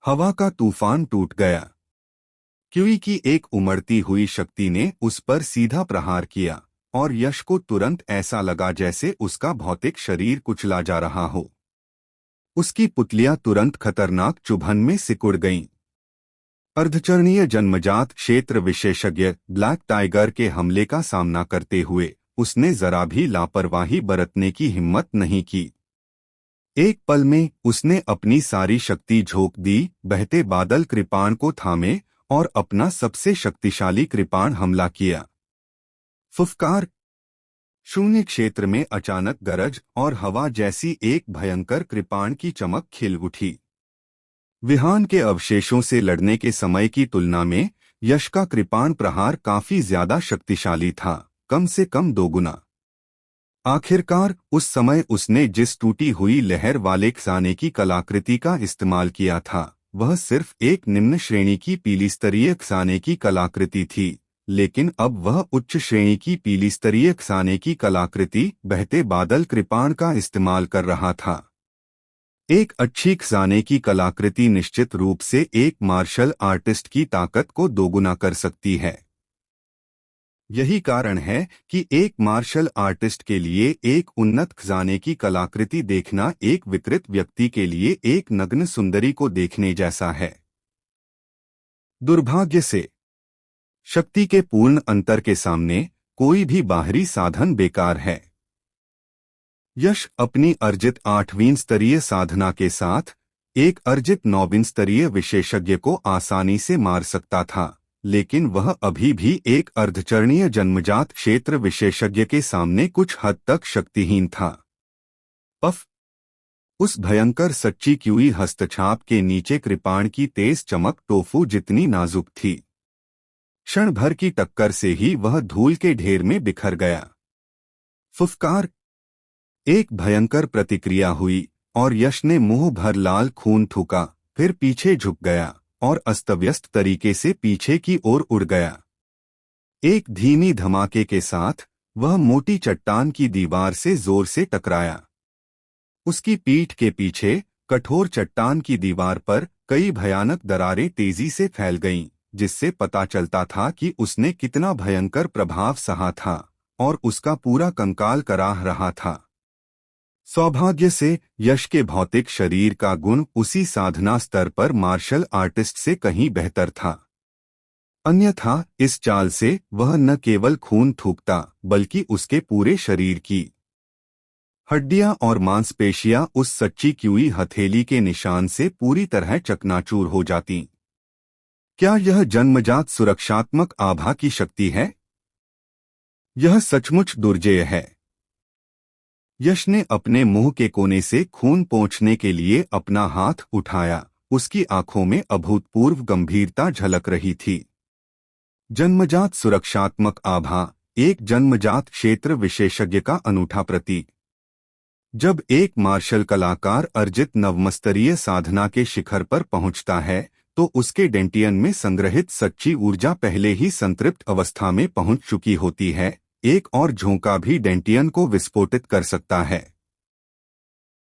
हवा का तूफान टूट गया। क्यूई की एक उमड़ती हुई शक्ति ने उस पर सीधा प्रहार किया और यश को तुरंत ऐसा लगा जैसे उसका भौतिक शरीर कुचला जा रहा हो। उसकी पुतलियां तुरंत खतरनाक चुभन में सिकुड़ गईं। अर्धचरणीय जन्मजात क्षेत्र विशेषज्ञ ब्लैक टाइगर के हमले का सामना करते हुए उसने जरा भी लापरवाही बरतने की हिम्मत नहीं की। एक पल में उसने अपनी सारी शक्ति झोंक दी, बहते बादल कृपाण को थामे और अपना सबसे शक्तिशाली कृपाण हमला किया। फुफकार। शून्य क्षेत्र में अचानक गरज और हवा जैसी एक भयंकर कृपाण की चमक खिल उठी। विहान के अवशेषों से लड़ने के समय की तुलना में यश का कृपाण प्रहार काफी ज्यादा शक्तिशाली था, कम से कम दोगुना। आखिरकार उस समय उसने जिस टूटी हुई लहर वाले खजाने की कलाकृति का इस्तेमाल किया था वह सिर्फ एक निम्न श्रेणी की पीली स्तरीय खजाने की कलाकृति थी, लेकिन अब वह उच्च श्रेणी की पीली स्तरीय खजाने की कलाकृति बहते बादल कृपाण का इस्तेमाल कर रहा था। एक अच्छी खजाने की कलाकृति निश्चित रूप से एक मार्शल आर्टिस्ट की ताकत को दोगुना कर सकती है। यही कारण है कि एक मार्शल आर्टिस्ट के लिए एक उन्नत खजाने की कलाकृति देखना एक विकृत व्यक्ति के लिए एक नग्न सुंदरी को देखने जैसा है। दुर्भाग्य से शक्ति के पूर्ण अंतर के सामने कोई भी बाहरी साधन बेकार है। यश अपनी अर्जित 8वीं स्तरीय साधना के साथ एक अर्जित 9वीं स्तरीय विशेषज्ञ को आसानी से मार सकता था, लेकिन वह अभी भी एक अर्धचरणीय जन्मजात क्षेत्र विशेषज्ञ के सामने कुछ हद तक शक्तिहीन था। पफ। उस भयंकर सच्ची क्यूई हस्तछाप के नीचे कृपाण की तेज चमक टोफू जितनी नाजुक थी। क्षण भर की टक्कर से ही वह धूल के ढेर में बिखर गया। फुफकार। एक भयंकर प्रतिक्रिया हुई और यश ने मुंह भर लाल खून थूका, फिर पीछे झुक गया और अस्तव्यस्त तरीके से पीछे की ओर उड़ गया। एक धीमी धमाके के साथ वह मोटी चट्टान की दीवार से जोर से टकराया। उसकी पीठ के पीछे कठोर चट्टान की दीवार पर कई भयानक दरारें तेजी से फैल गईं, जिससे पता चलता था कि उसने कितना भयंकर प्रभाव सहा था और उसका पूरा कंकाल कराह रहा था। सौभाग्य से यश के भौतिक शरीर का गुण उसी साधना स्तर पर मार्शल आर्टिस्ट से कहीं बेहतर था, अन्यथा इस चाल से वह न केवल खून थूकता बल्कि उसके पूरे शरीर की हड्डियां और मांसपेशियां उस सच्ची क्यूई हथेली के निशान से पूरी तरह चकनाचूर हो जाती। क्या यह जन्मजात सुरक्षात्मक आभा की शक्ति है? यह सचमुच दुर्जेय है। यश ने अपने मुंह के कोने से खून पोंछने के लिए अपना हाथ उठाया। उसकी आंखों में अभूतपूर्व गंभीरता झलक रही थी। जन्मजात सुरक्षात्मक आभा, एक जन्मजात क्षेत्र विशेषज्ञ का अनूठा प्रतीक। जब एक मार्शल कलाकार अर्जित नवमस्तरीय साधना के शिखर पर पहुंचता है तो उसके डेंटियन में संग्रहित सच्ची ऊर्जा पहले ही संतृप्त अवस्था में पहुंच चुकी होती है। एक और झोंका भी डेंटियन को विस्फोटित कर सकता है।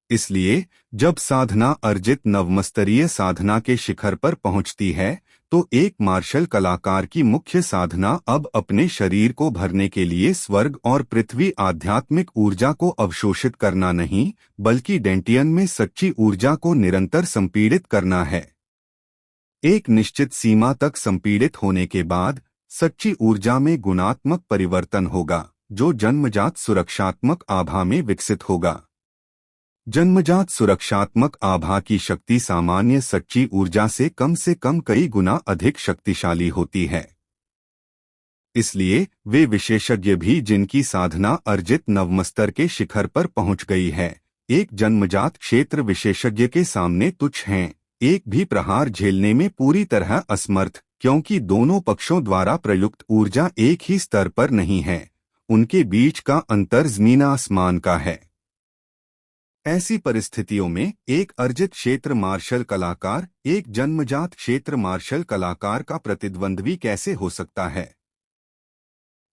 इसलिए जब साधना अर्जित नवमस्तरीय साधना के शिखर पर पहुंचती है तो एक मार्शल कलाकार की मुख्य साधना अब अपने शरीर को भरने के लिए स्वर्ग और पृथ्वी आध्यात्मिक ऊर्जा को अवशोषित करना नहीं, बल्कि डेंटियन में सच्ची ऊर्जा को निरंतर संपीड़ित करना है। एक निश्चित सीमा तक संपीड़ित होने के बाद सच्ची ऊर्जा में गुणात्मक परिवर्तन होगा, जो जन्मजात सुरक्षात्मक आभा में विकसित होगा। जन्मजात सुरक्षात्मक आभा की शक्ति सामान्य सच्ची ऊर्जा से कम कई गुना अधिक शक्तिशाली होती है। इसलिए वे विशेषज्ञ भी जिनकी साधना अर्जित नवमस्तर के शिखर पर पहुंच गई है, एक जन्मजात क्षेत्र विशेषज्ञ के सामने तुच्छ हैं, एक भी प्रहार झेलने में पूरी तरह असमर्थ, क्योंकि दोनों पक्षों द्वारा प्रयुक्त ऊर्जा एक ही स्तर पर नहीं है। उनके बीच का अंतर ज़मीन आसमान का है। ऐसी परिस्थितियों में एक अर्जित क्षेत्र मार्शल कलाकार एक जन्मजात क्षेत्र मार्शल कलाकार का प्रतिद्वंद्वी कैसे हो सकता है?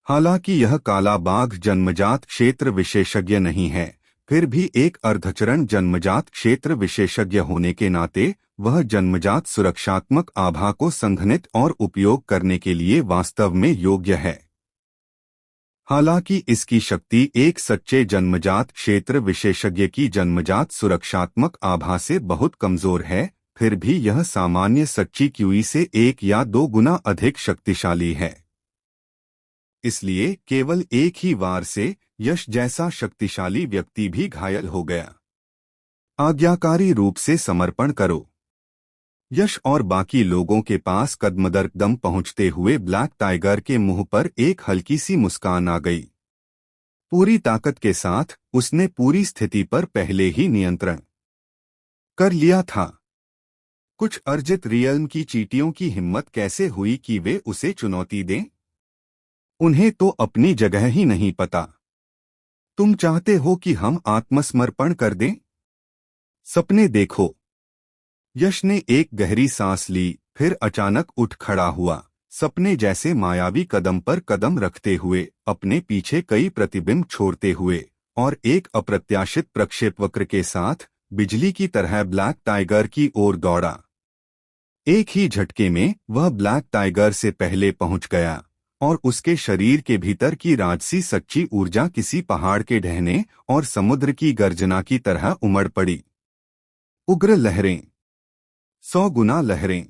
हालांकि यह काला बाघ जन्मजात क्षेत्र विशेषज्ञ नहीं है, फिर भी एक अर्धचरण जन्मजात क्षेत्र विशेषज्ञ होने के नाते वह जन्मजात सुरक्षात्मक आभा को संघनित और उपयोग करने के लिए वास्तव में योग्य है। हालांकि इसकी शक्ति एक सच्चे जन्मजात क्षेत्र विशेषज्ञ की जन्मजात सुरक्षात्मक आभा से बहुत कमजोर है, फिर भी यह सामान्य सच्ची क्यूई से 1 या 2 गुना अधिक शक्तिशाली है। इसलिए केवल एक ही वार से यश जैसा शक्तिशाली व्यक्ति भी घायल हो गया। आज्ञाकारी रूप से समर्पण करो। यश और बाकी लोगों के पास कदम पहुंचते हुए ब्लैक टाइगर के मुंह पर एक हल्की सी मुस्कान आ गई। पूरी ताकत के साथ उसने पूरी स्थिति पर पहले ही नियंत्रण कर लिया था। कुछ अर्जित रियल्म की चींटियों की हिम्मत कैसे हुई कि वे उसे चुनौती दें? उन्हें तो अपनी जगह ही नहीं पता। तुम चाहते हो कि हम आत्मसमर्पण कर दें? सपने देखो। यश ने एक गहरी सांस ली, फिर अचानक उठ खड़ा हुआ, सपने जैसे मायावी कदम पर कदम रखते हुए, अपने पीछे कई प्रतिबिंब छोड़ते हुए, और एक अप्रत्याशित प्रक्षेपवक्र के साथ बिजली की तरह ब्लैक टाइगर की ओर दौड़ा। एक ही झटके में वह ब्लैक टाइगर से पहले पहुंच गया, और उसके शरीर के भीतर की राजसी सच्ची ऊर्जा किसी पहाड़ के ढहने और समुद्र की गर्जना की तरह उमड़ पड़ी। उग्र लहरें, 100 गुना लहरें,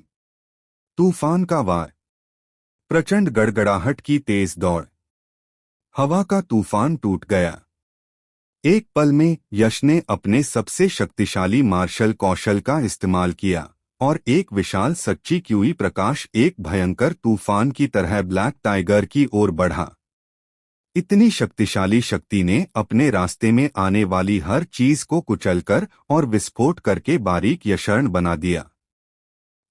तूफान का वार, प्रचंड गड़गड़ाहट की तेज दौड़, हवा का तूफान टूट गया। एक पल में यश ने अपने सबसे शक्तिशाली मार्शल कौशल का इस्तेमाल किया, और एक विशाल सच्ची क्यूई प्रकाश एक भयंकर तूफान की तरह ब्लैक टाइगर की ओर बढ़ा। इतनी शक्तिशाली शक्ति ने अपने रास्ते में आने वाली हर चीज को कुचलकर और विस्फोट करके बारीक यशर्ण बना दिया।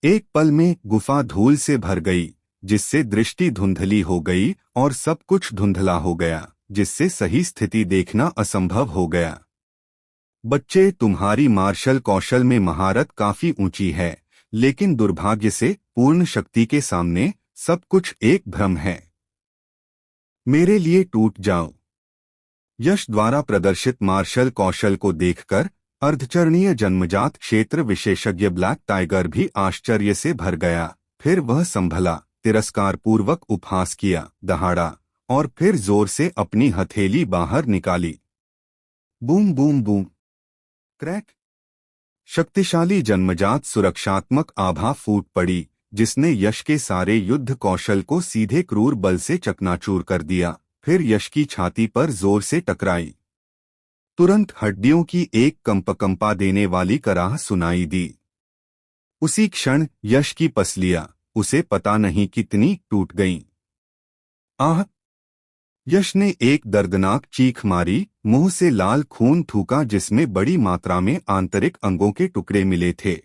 एक पल में गुफा धूल से भर गई, जिससे दृष्टि धुंधली हो गई और सब कुछ धुंधला हो गया, जिससे सही स्थिति देखना असंभव हो गया। बच्चे, तुम्हारी मार्शल कौशल में महारत काफी ऊंची है, लेकिन दुर्भाग्य से पूर्ण शक्ति के सामने सब कुछ एक भ्रम है। मेरे लिए टूट जाओ। यश द्वारा प्रदर्शित मार्शल कौशल को देखकर अर्धचरणीय जन्मजात क्षेत्र विशेषज्ञ ब्लैक टाइगर भी आश्चर्य से भर गया। फिर वह संभला, तिरस्कारपूर्वक उपहास किया, दहाड़ा, और फिर जोर से अपनी हथेली बाहर निकाली। Boom boom boom, crack. शक्तिशाली जन्मजात सुरक्षात्मक आभा फूट पड़ी, जिसने यश के सारे युद्ध कौशल को सीधे क्रूर बल से चकनाचूर कर दिया। फिर यश की छाती पर जोर से टकराई। तुरंत हड्डियों की एक कंपा देने वाली कराह सुनाई दी। उसी क्षण यश की पसलियां, उसे पता नहीं कितनी, टूट गईं। आह! यश ने एक दर्दनाक चीख मारी, मुंह से लाल खून थूका जिसमें बड़ी मात्रा में आंतरिक अंगों के टुकड़े मिले थे।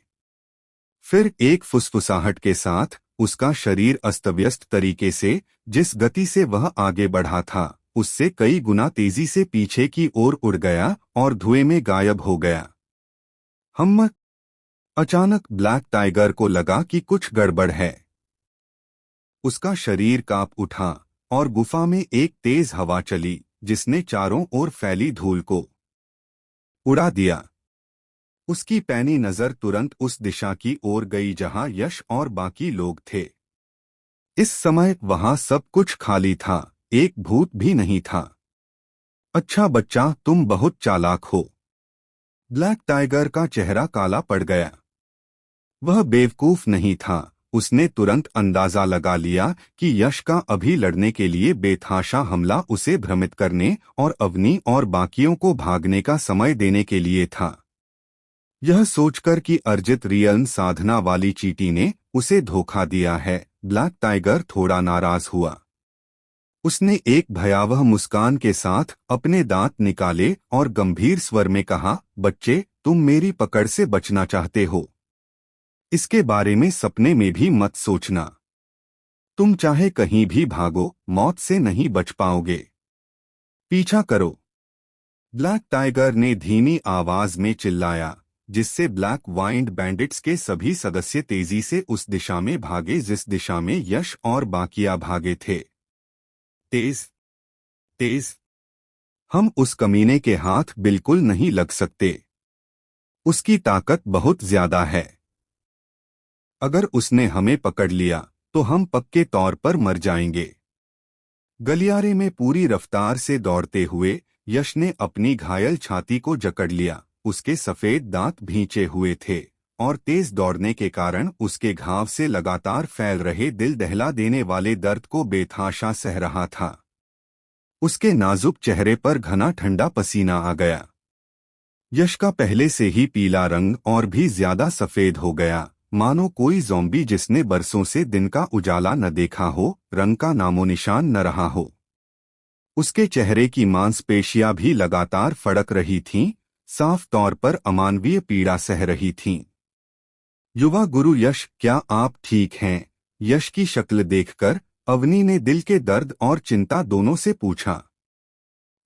फिर एक फुसफुसाहट के साथ उसका शरीर अस्तव्यस्त तरीके से, जिस गति से वह आगे बढ़ा था, उससे कई गुना तेजी से पीछे की ओर उड़ गया और धुएं में गायब हो गया। हम अचानक ब्लैक टाइगर को लगा कि कुछ गड़बड़ है। उसका शरीर कांप उठा और गुफा में एक तेज हवा चली, जिसने चारों ओर फैली धूल को उड़ा दिया। उसकी पैनी नजर तुरंत उस दिशा की ओर गई जहां यश और बाकी लोग थे। इस समय वहां सब कुछ खाली था, एक भूत भी नहीं था। अच्छा बच्चा, तुम बहुत चालाक हो। ब्लैक टाइगर का चेहरा काला पड़ गया। वह बेवकूफ नहीं था, उसने तुरंत अंदाजा लगा लिया कि यश का अभी लड़ने के लिए बेतहाशा हमला उसे भ्रमित करने और अवनी और बाकियों को भागने का समय देने के लिए था। यह सोचकर कि अर्जित रियल्म साधना वाली चींटी ने उसे धोखा दिया है, ब्लैक टाइगर थोड़ा नाराज हुआ। उसने एक भयावह मुस्कान के साथ अपने दांत निकाले और गंभीर स्वर में कहा, बच्चे, तुम मेरी पकड़ से बचना चाहते हो। इसके बारे में सपने में भी मत सोचना। तुम चाहे कहीं भी भागो, मौत से नहीं बच पाओगे। पीछा करो। ब्लैक टाइगर ने धीमी आवाज में चिल्लाया, जिससे ब्लैक वाइंड बैंडिट्स के सभी सदस्य तेजी से उस दिशा में भागे जिस दिशा में यश और बाकिया भागे थे। तेज तेज हम उस कमीने के हाथ बिल्कुल नहीं लग सकते। उसकी ताकत बहुत ज्यादा है। अगर उसने हमें पकड़ लिया तो हम पक्के तौर पर मर जाएंगे। गलियारे में पूरी रफ्तार से दौड़ते हुए यश ने अपनी घायल छाती को जकड़ लिया। उसके सफेद दांत भींचे हुए थे और तेज दौड़ने के कारण उसके घाव से लगातार फैल रहे दिल दहला देने वाले दर्द को बेतहाशा सह रहा था। उसके नाजुक चेहरे पर घना ठंडा पसीना आ गया। यश का पहले से ही पीला रंग और भी ज्यादा सफेद हो गया, मानो कोई ज़ॉम्बी जिसने बरसों से दिन का उजाला न देखा हो, रंग का नामो निशान न रहा हो। उसके चेहरे की मांसपेशियां भी लगातार फड़क रही थीं, साफ तौर पर अमानवीय पीड़ा सह रही थीं। युवा गुरु यश, क्या आप ठीक हैं? यश की शक्ल देखकर अवनी ने दिल के दर्द और चिंता दोनों से पूछा।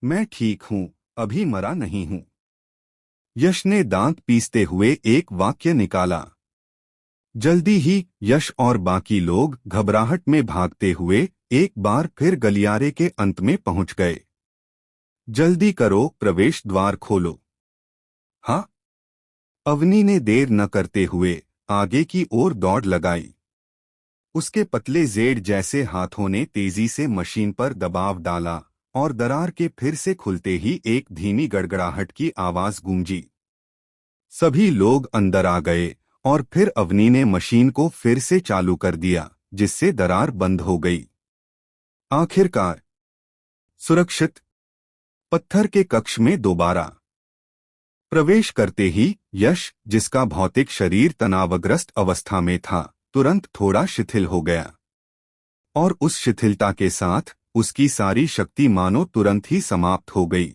मैं ठीक हूं, अभी मरा नहीं हूं। यश ने दांत पीसते हुए एक वाक्य निकाला। जल्दी ही यश और बाकी लोग घबराहट में भागते हुए एक बार फिर गलियारे के अंत में पहुंच गए। जल्दी करो, प्रवेश द्वार खोलो। हाँ। अवनी ने देर न करते हुए आगे की ओर दौड़ लगाई। उसके पतले जेड जैसे हाथों ने तेजी से मशीन पर दबाव डाला और दरार के फिर से खुलते ही एक धीमी गड़गड़ाहट की आवाज गूंजी। सभी लोग अंदर आ गए और फिर अवनी ने मशीन को फिर से चालू कर दिया, जिससे दरार बंद हो गई। आखिरकार सुरक्षित। पत्थर के कक्ष में दोबारा प्रवेश करते ही यश, जिसका भौतिक शरीर तनावग्रस्त अवस्था में था, तुरंत थोड़ा शिथिल हो गया और उस शिथिलता के साथ उसकी सारी शक्ति मानो तुरंत ही समाप्त हो गई।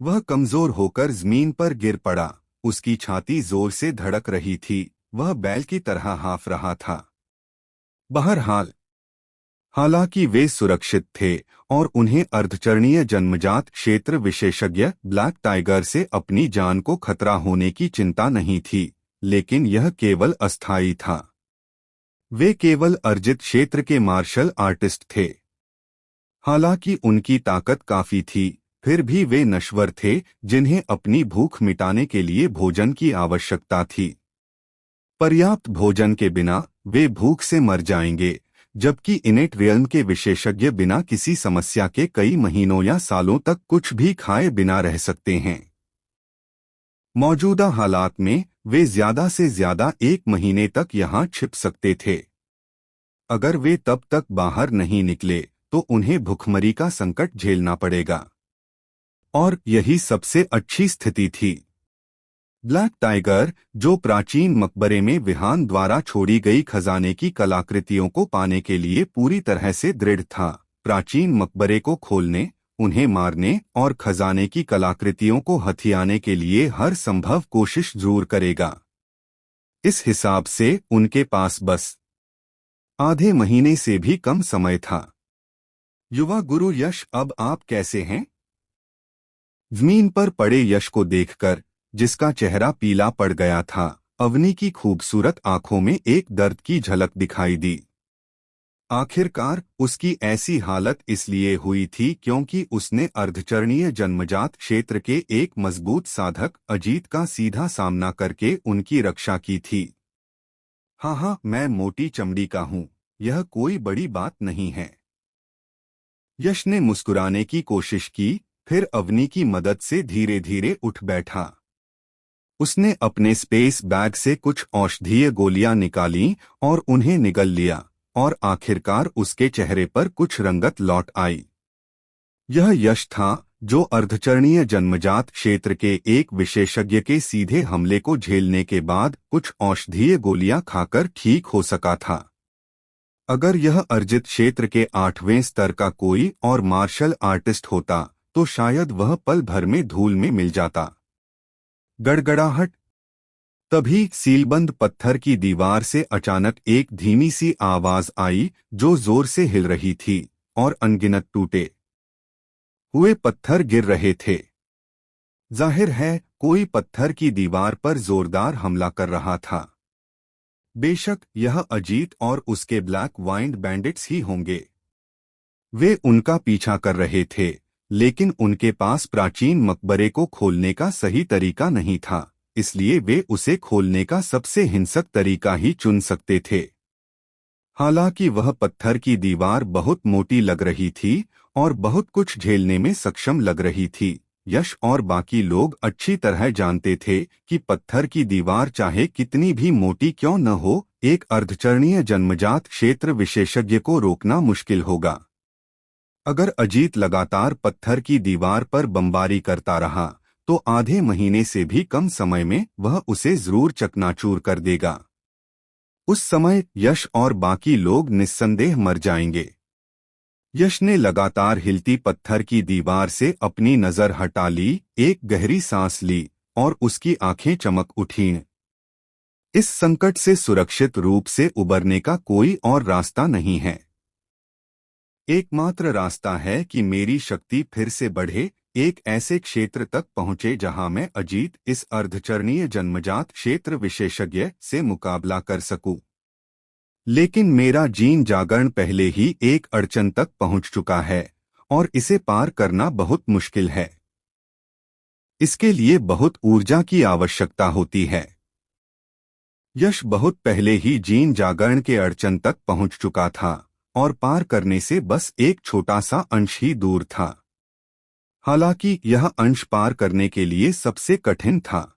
वह कमजोर होकर जमीन पर गिर पड़ा। उसकी छाती जोर से धड़क रही थी, वह बैल की तरह हाँफ रहा था। बहरहाल, हालांकि वे सुरक्षित थे और उन्हें अर्धचरणीय जन्मजात क्षेत्र विशेषज्ञ ब्लैक टाइगर से अपनी जान को खतरा होने की चिंता नहीं थी, लेकिन यह केवल अस्थायी था। वे केवल अर्जित क्षेत्र के मार्शल आर्टिस्ट थे। हालांकि उनकी ताकत काफी थी, फिर भी वे नश्वर थे, जिन्हें अपनी भूख मिटाने के लिए भोजन की आवश्यकता थी। पर्याप्त भोजन के बिना वे भूख से मर जाएंगे, जबकि इनेट रियल्म के विशेषज्ञ बिना किसी समस्या के कई महीनों या सालों तक कुछ भी खाए बिना रह सकते हैं। मौजूदा हालात में वे ज्यादा से ज्यादा 1 महीने तक यहाँ छिप सकते थे। अगर वे तब तक बाहर नहीं निकले तो उन्हें भुखमरी का संकट झेलना पड़ेगा। और यही सबसे अच्छी स्थिति थी। ब्लैक टाइगर, जो प्राचीन मकबरे में विहान द्वारा छोड़ी गई खजाने की कलाकृतियों को पाने के लिए पूरी तरह से दृढ़ था, प्राचीन मकबरे को खोलने, उन्हें मारने और खजाने की कलाकृतियों को हथियाने के लिए हर संभव कोशिश जरूर करेगा। इस हिसाब से उनके पास बस आधे महीने से भी कम समय था। युवा गुरु यश, अब आप कैसे हैं? जमीन पर पड़े यश को देखकर, जिसका चेहरा पीला पड़ गया था, अवनी की खूबसूरत आंखों में एक दर्द की झलक दिखाई दी। आखिरकार उसकी ऐसी हालत इसलिए हुई थी क्योंकि उसने अर्धचरणीय जन्मजात क्षेत्र के एक मजबूत साधक अजीत का सीधा सामना करके उनकी रक्षा की थी। हाँ, मैं मोटी चमड़ी का हूँ, यह कोई बड़ी बात नहीं है। यश ने मुस्कुराने की कोशिश की, फिर अवनी की मदद से धीरे धीरे उठ बैठा। उसने अपने स्पेस बैग से कुछ औषधीय गोलियां निकालीं और उन्हें निगल लिया, और आखिरकार उसके चेहरे पर कुछ रंगत लौट आई। यह यश था जो अर्धचरणीय जन्मजात क्षेत्र के एक विशेषज्ञ के सीधे हमले को झेलने के बाद कुछ औषधीय गोलियां खाकर ठीक हो सका था। अगर यह अर्जित क्षेत्र के 8वें स्तर का कोई और मार्शल आर्टिस्ट होता तो शायद वह पल भर में धूल में मिल जाता। गड़गड़ाहट। तभी सीलबंद पत्थर की दीवार से अचानक एक धीमी सी आवाज आई जो जोर से हिल रही थी, और अनगिनत टूटे हुए पत्थर गिर रहे थे। जाहिर है कोई पत्थर की दीवार पर जोरदार हमला कर रहा था। बेशक यह अजीत और उसके ब्लैक वाइंड बैंडिट्स ही होंगे। वे उनका पीछा कर रहे थे, लेकिन उनके पास प्राचीन मकबरे को खोलने का सही तरीका नहीं था, इसलिए वे उसे खोलने का सबसे हिंसक तरीका ही चुन सकते थे। हालांकि वह पत्थर की दीवार बहुत मोटी लग रही थी और बहुत कुछ झेलने में सक्षम लग रही थी, यश और बाकी लोग अच्छी तरह जानते थे कि पत्थर की दीवार चाहे कितनी भी मोटी क्यों न हो, एक अर्धचरणीय जन्मजात क्षेत्र विशेषज्ञ को रोकना मुश्किल होगा। अगर अजीत लगातार पत्थर की दीवार पर बमबारी करता रहा तो आधे महीने से भी कम समय में वह उसे जरूर चकनाचूर कर देगा। उस समय यश और बाकी लोग निस्संदेह मर जाएंगे। यश ने लगातार हिलती पत्थर की दीवार से अपनी नजर हटा ली, एक गहरी सांस ली और उसकी आंखें चमक उठीं। इस संकट से सुरक्षित रूप से उबरने का कोई और रास्ता नहीं है। एकमात्र रास्ता है कि मेरी शक्ति फिर से बढ़े, एक ऐसे क्षेत्र तक पहुंचे जहां मैं अजीत, इस अर्धचरणीय जन्मजात क्षेत्र विशेषज्ञ से मुकाबला कर सकूं। लेकिन मेरा जीन जागरण पहले ही एक अड़चन तक पहुंच चुका है और इसे पार करना बहुत मुश्किल है। इसके लिए बहुत ऊर्जा की आवश्यकता होती है। यश बहुत पहले ही जीन जागरण के अड़चन तक पहुंच चुका था और पार करने से बस एक छोटा सा अंश ही दूर था। हालांकि यह अंश पार करने के लिए सबसे कठिन था।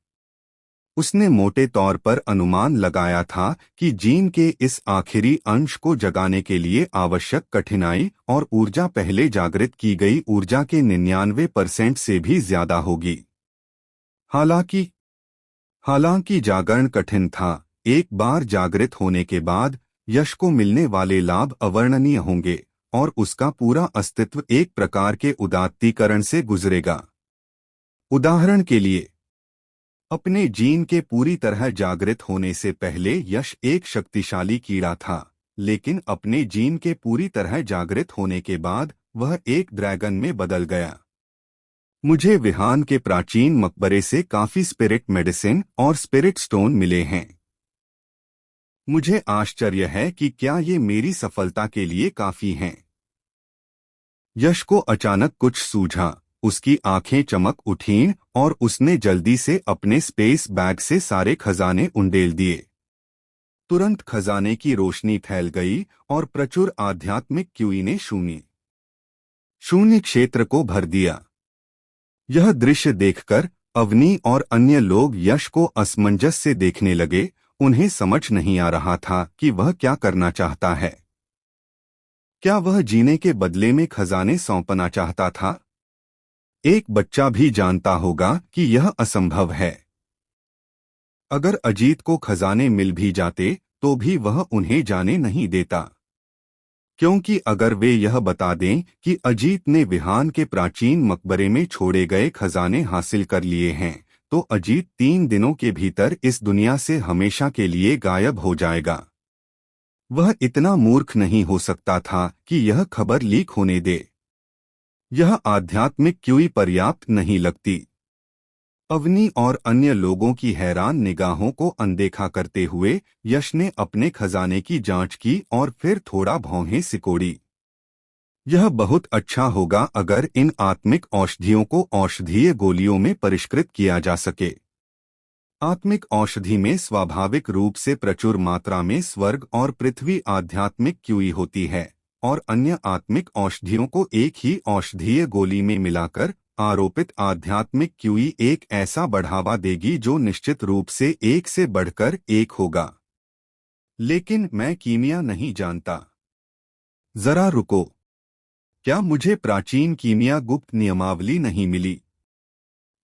उसने मोटे तौर पर अनुमान लगाया था कि जीन के इस आखिरी अंश को जगाने के लिए आवश्यक कठिनाई और ऊर्जा पहले जागृत की गई ऊर्जा के 99% से भी ज्यादा होगी। हालांकि जागरण कठिन था, एक बार जागृत होने के बाद यश को मिलने वाले लाभ अवर्णनीय होंगे और उसका पूरा अस्तित्व एक प्रकार के उदात्तीकरण से गुजरेगा। उदाहरण के लिए, अपने जीन के पूरी तरह जागृत होने से पहले यश एक शक्तिशाली कीड़ा था, लेकिन अपने जीन के पूरी तरह जागृत होने के बाद वह एक ड्रैगन में बदल गया। मुझे विहान के प्राचीन मकबरे से काफी स्पिरिट मेडिसिन और स्पिरिट स्टोन मिले हैं। मुझे आश्चर्य है कि क्या ये मेरी सफलता के लिए काफी हैं। यश को अचानक कुछ सूझा, उसकी आंखें चमक उठीं और उसने जल्दी से अपने स्पेस बैग से सारे खजाने उंडेल दिए। तुरंत खजाने की रोशनी फैल गई और प्रचुर आध्यात्मिक क्यूई ने शून्य क्षेत्र को भर दिया। यह दृश्य देखकर अवनी और अन्य लोग यश को असमंजस से देखने लगे। उन्हें समझ नहीं आ रहा था कि वह क्या करना चाहता है। क्या वह जीने के बदले में खजाने सौंपना चाहता था? एक बच्चा भी जानता होगा कि यह असंभव है। अगर अजीत को खजाने मिल भी जाते तो भी वह उन्हें जाने नहीं देता, क्योंकि अगर वे यह बता दें कि अजीत ने विहान के प्राचीन मकबरे में छोड़े गए खजाने हासिल कर लिए हैं, तो अजीत 3 दिनों के भीतर इस दुनिया से हमेशा के लिए गायब हो जाएगा। वह इतना मूर्ख नहीं हो सकता था कि यह खबर लीक होने दे। यह आध्यात्मिक क्यूई पर्याप्त नहीं लगती। अवनी और अन्य लोगों की हैरान निगाहों को अनदेखा करते हुए यश ने अपने खजाने की जांच की और फिर थोड़ा भौहें सिकोड़ी। यह बहुत अच्छा होगा अगर इन आत्मिक औषधियों को औषधीय गोलियों में परिष्कृत किया जा सके। आत्मिक औषधि में स्वाभाविक रूप से प्रचुर मात्रा में स्वर्ग और पृथ्वी आध्यात्मिक क्यूई होती है और अन्य आत्मिक औषधियों को एक ही औषधीय गोली में मिलाकर आरोपित आध्यात्मिक क्यूई एक ऐसा बढ़ावा देगी जो निश्चित रूप से एक से बढ़कर एक होगा। लेकिन मैं कीमिया नहीं जानता। जरा रुको, क्या मुझे प्राचीन कीमिया गुप्त नियमावली नहीं मिली?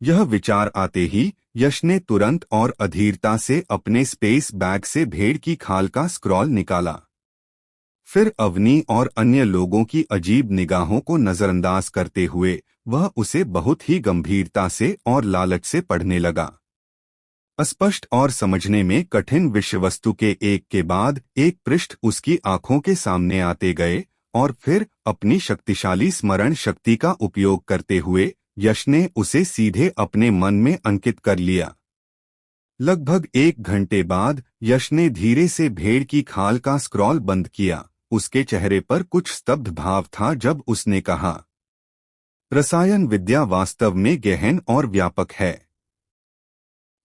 यह विचार आते ही यश ने तुरंत और अधीरता से अपने स्पेस बैग से भेड़ की खाल का स्क्रॉल निकाला। फिर अवनी और अन्य लोगों की अजीब निगाहों को नजरअंदाज करते हुए वह उसे बहुत ही गंभीरता से और लालच से पढ़ने लगा। अस्पष्ट और समझने में कठिन विषय वस्तु के एक के बाद एक पृष्ठ उसकी आंखों के सामने आते गए और फिर अपनी शक्तिशाली स्मरण शक्ति का उपयोग करते हुए यश ने उसे सीधे अपने मन में अंकित कर लिया। लगभग 1 घंटे बाद यश ने धीरे से भेड़ की खाल का स्क्रॉल बंद किया। उसके चेहरे पर कुछ स्तब्ध भाव था जब उसने कहा, रसायन विद्या वास्तव में गहन और व्यापक है।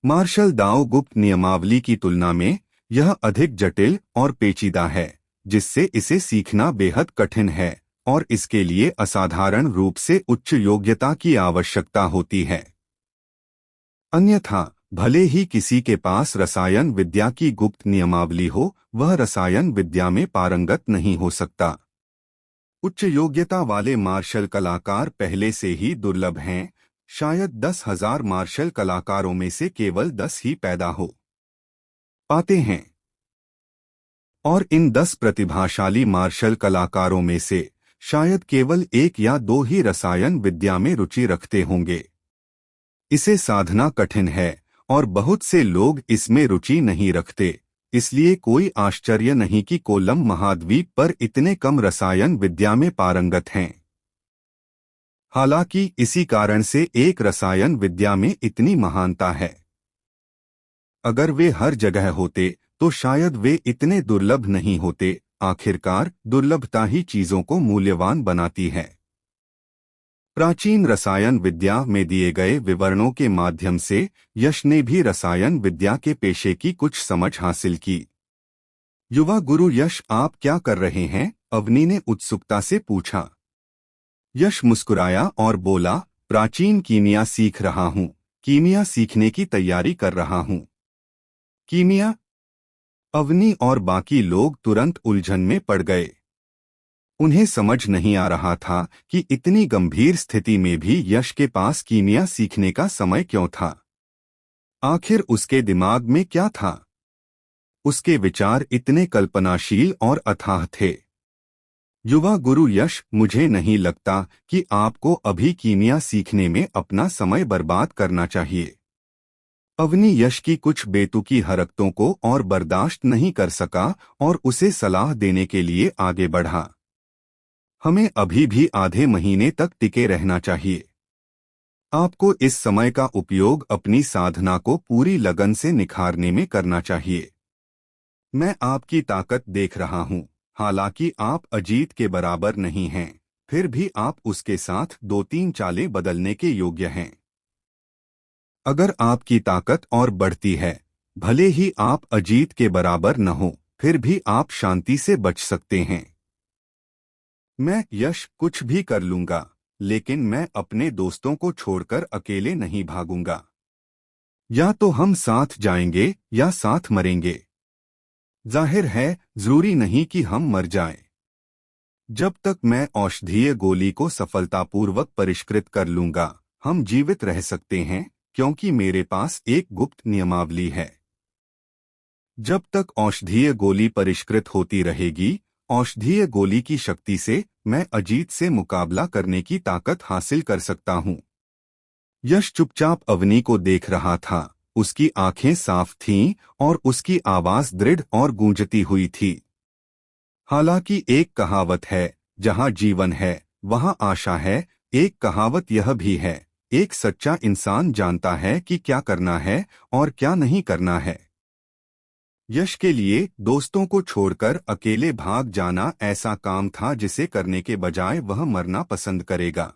मार्शल दाओ गुप्त नियमावली की तुलना में यह अधिक जटिल और पेचीदा है, जिससे इसे सीखना बेहद कठिन है और इसके लिए असाधारण रूप से उच्च योग्यता की आवश्यकता होती है। अन्यथा भले ही किसी के पास रसायन विद्या की गुप्त नियमावली हो, वह रसायन विद्या में पारंगत नहीं हो सकता। उच्च योग्यता वाले मार्शल कलाकार पहले से ही दुर्लभ हैं, शायद 10,000 मार्शल कलाकारों में से केवल 10 ही पैदा हो पाते हैं। और इन 10 प्रतिभाशाली मार्शल कलाकारों में से शायद केवल 1 या 2 ही रसायन विद्या में रुचि रखते होंगे। इसे साधना कठिन है और बहुत से लोग इसमें रुचि नहीं रखते, इसलिए कोई आश्चर्य नहीं कि कोल्लम महाद्वीप पर इतने कम रसायन विद्या में पारंगत हैं। हालांकि इसी कारण से एक रसायन विद्या में इतनी महानता है। अगर वे हर जगह होते तो शायद वे इतने दुर्लभ नहीं होते। आखिरकार दुर्लभता ही चीजों को मूल्यवान बनाती है। प्राचीन रसायन विद्या में दिए गए विवरणों के माध्यम से यश ने भी रसायन विद्या के पेशे की कुछ समझ हासिल की। युवा गुरु यश, आप क्या कर रहे हैं? अवनी ने उत्सुकता से पूछा। यश मुस्कुराया और बोला, प्राचीन कीमिया सीख रहा हूँ। कीमिया सीखने की तैयारी कर रहा हूँ। कीमिया? अवनी और बाकी लोग तुरंत उलझन में पड़ गए। उन्हें समझ नहीं आ रहा था कि इतनी गंभीर स्थिति में भी यश के पास कीमिया सीखने का समय क्यों था। आखिर उसके दिमाग में क्या था? उसके विचार इतने कल्पनाशील और अथाह थे। युवा गुरु यश, मुझे नहीं लगता कि आपको अभी कीमिया सीखने में अपना समय बर्बाद करना चाहिए। अवनी यश की कुछ बेतुकी हरकतों को और बर्दाश्त नहीं कर सका और उसे सलाह देने के लिए आगे बढ़ा। हमें अभी भी आधे महीने तक टिके रहना चाहिए। आपको इस समय का उपयोग अपनी साधना को पूरी लगन से निखारने में करना चाहिए। मैं आपकी ताकत देख रहा हूँ। हालांकि आप अजीत के बराबर नहीं हैं, फिर भी आप उसके साथ 2-3 चालें बदलने के योग्य हैं। अगर आपकी ताकत और बढ़ती है, भले ही आप अजीत के बराबर न हो, फिर भी आप शांति से बच सकते हैं। मैं यश कुछ भी कर लूंगा, लेकिन मैं अपने दोस्तों को छोड़कर अकेले नहीं भागूंगा। या तो हम साथ जाएंगे या साथ मरेंगे। जाहिर है, जरूरी नहीं कि हम मर जाएं। जब तक मैं औषधीय गोली को सफलतापूर्वक परिष्कृत कर लूंगा, हम जीवित रह सकते हैं, क्योंकि मेरे पास एक गुप्त नियमावली है। जब तक औषधीय गोली परिष्कृत होती रहेगी, औषधीय गोली की शक्ति से मैं अजीत से मुकाबला करने की ताकत हासिल कर सकता हूँ। यश चुपचाप अवनी को देख रहा था। उसकी आंखें साफ थीं और उसकी आवाज दृढ़ और गूंजती हुई थी। हालांकि एक कहावत है, जहाँ जीवन है वहाँ आशा है। एक कहावत यह भी है, एक सच्चा इंसान जानता है कि क्या करना है और क्या नहीं करना है। यश के लिए दोस्तों को छोड़कर अकेले भाग जाना ऐसा काम था जिसे करने के बजाय वह मरना पसंद करेगा।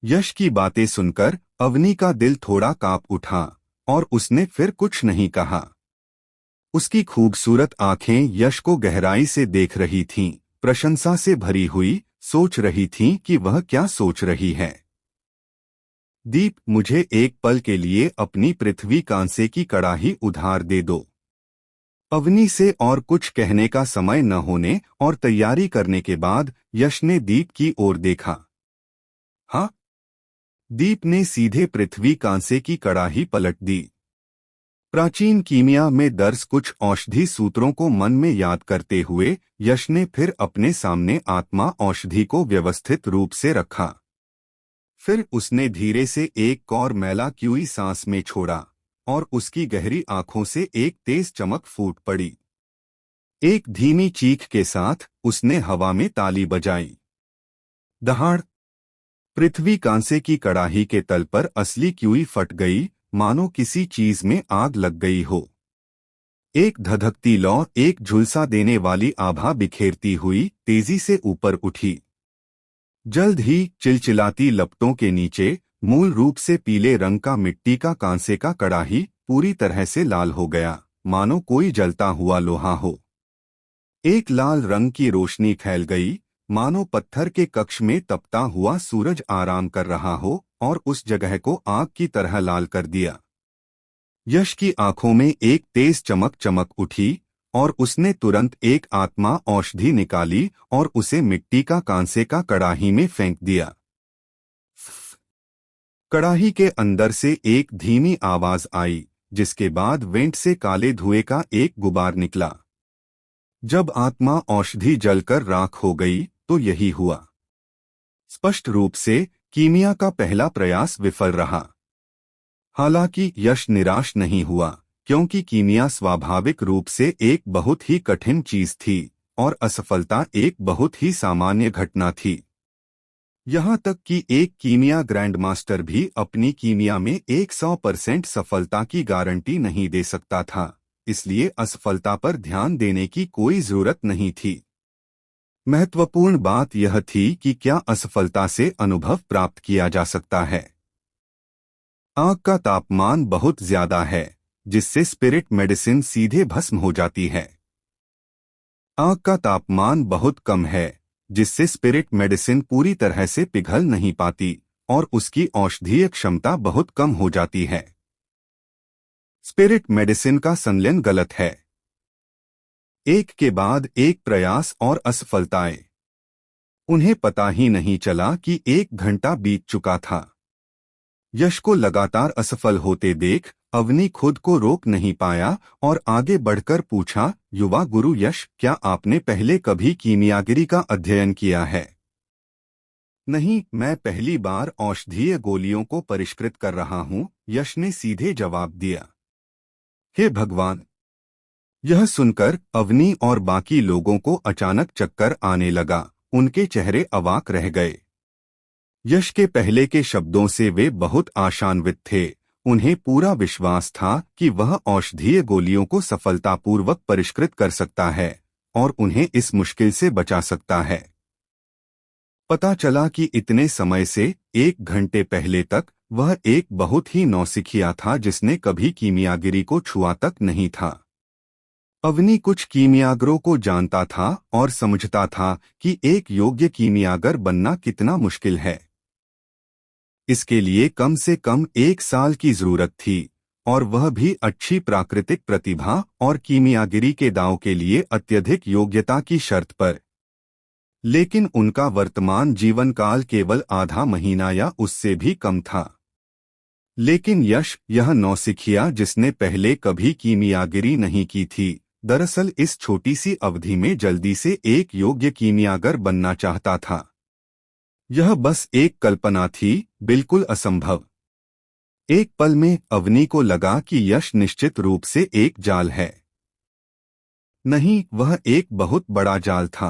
यश की बातें सुनकर अवनी का दिल थोड़ा कांप उठा और उसने फिर कुछ नहीं कहा। उसकी खूबसूरत आंखें यश को गहराई से देख रही थीं, प्रशंसा से भरी हुई, सोच रही थीं कि वह क्या सोच रही है। दीप, मुझे एक पल के लिए अपनी पृथ्वी कांसे की कड़ाही उधार दे दो। अवनी से और कुछ कहने का समय न होने और तैयारी करने के बाद यश ने दीप की ओर देखा। हाँ? दीप ने सीधे पृथ्वी कांसे की कड़ाही पलट दी। प्राचीन कीमिया में दर्ज कुछ औषधि सूत्रों को मन में याद करते हुए यश ने फिर अपने सामने आत्मा औषधि को व्यवस्थित रूप से रखा। फिर उसने धीरे से एक और मैला क्यूई सांस में छोड़ा और उसकी गहरी आंखों से एक तेज चमक फूट पड़ी। एक धीमी चीख के साथ उसने हवा में ताली बजाई। दहाड़! पृथ्वी कांसे की कड़ाही के तल पर असली क्यूई फट गई, मानो किसी चीज में आग लग गई हो। एक धधकती लौ, एक झुलसा देने वाली आभा बिखेरती हुई तेजी से ऊपर उठी। जल्द ही चिलचिलाती लपटों के नीचे मूल रूप से पीले रंग का मिट्टी का कांसे का कड़ाही पूरी तरह से लाल हो गया, मानो कोई जलता हुआ लोहा हो। एक लाल रंग की रोशनी फैल गई, मानो पत्थर के कक्ष में तपता हुआ सूरज आराम कर रहा हो और उस जगह को आग की तरह लाल कर दिया। यश की आंखों में एक तेज चमक चमक उठी और उसने तुरंत एक आत्मा औषधि निकाली और उसे मिट्टी का कांसे का कड़ाही में फेंक दिया। कड़ाही के अंदर से एक धीमी आवाज आई, जिसके बाद वेंट से काले धुएं का एक गुबार निकला। जब आत्मा औषधि जलकर राख हो गई तो यही हुआ। स्पष्ट रूप से कीमिया का पहला प्रयास विफल रहा। हालांकि यश निराश नहीं हुआ, क्योंकि कीमिया स्वाभाविक रूप से एक बहुत ही कठिन चीज थी और असफलता एक बहुत ही सामान्य घटना थी। यहाँ तक कि एक कीमिया ग्रैंडमास्टर भी अपनी कीमिया में 100% सफलता की गारंटी नहीं दे सकता था, इसलिए असफलता पर ध्यान देने की कोई जरूरत नहीं थी। महत्वपूर्ण बात यह थी कि क्या असफलता से अनुभव प्राप्त किया जा सकता है। आग का तापमान बहुत ज्यादा है, जिससे स्पिरिट मेडिसिन सीधे भस्म हो जाती है। आग का तापमान बहुत कम है, जिससे स्पिरिट मेडिसिन पूरी तरह से पिघल नहीं पाती और उसकी औषधीय क्षमता बहुत कम हो जाती है। स्पिरिट मेडिसिन का संलयन गलत है। एक के बाद एक प्रयास और असफलताएं। उन्हें पता ही नहीं चला कि 1 घंटा बीत चुका था। यश को लगातार असफल होते देख अवनी खुद को रोक नहीं पाया और आगे बढ़कर पूछा, युवा गुरु यश, क्या आपने पहले कभी कीमियागिरी का अध्ययन किया है? नहीं, मैं पहली बार औषधीय गोलियों को परिष्कृत कर रहा हूँ, यश ने सीधे जवाब दिया। हे भगवान! यह सुनकर अवनी और बाकी लोगों को अचानक चक्कर आने लगा। उनके चेहरे अवाक रह गए। यश के पहले के शब्दों से वे बहुत आशान्वित थे। उन्हें पूरा विश्वास था कि वह औषधीय गोलियों को सफलतापूर्वक परिष्कृत कर सकता है और उन्हें इस मुश्किल से बचा सकता है। पता चला कि इतने समय से 1 घंटे पहले तक वह एक बहुत ही नौसिखिया था, जिसने कभी कीमियागिरी को छुआ तक नहीं था। अवनी कुछ कीमियागरों को जानता था और समझता था कि एक योग्य कीमियागर बनना कितना मुश्किल है। इसके लिए कम से कम 1 साल की जरूरत थी, और वह भी अच्छी प्राकृतिक प्रतिभा और कीमियागिरी के दांव के लिए अत्यधिक योग्यता की शर्त पर। लेकिन उनका वर्तमान जीवन काल केवल आधा महीना या उससे भी कम था। लेकिन यश, यह नौसिखिया जिसने पहले कभी कीमियागिरी नहीं की थी, दरअसल इस छोटी सी अवधि में जल्दी से एक योग्य कीमियागर बनना चाहता था। यह बस एक कल्पना थी, बिल्कुल असंभव। एक पल में अवनी को लगा कि यश निश्चित रूप से एक जाल है। नहीं, वह एक बहुत बड़ा जाल था।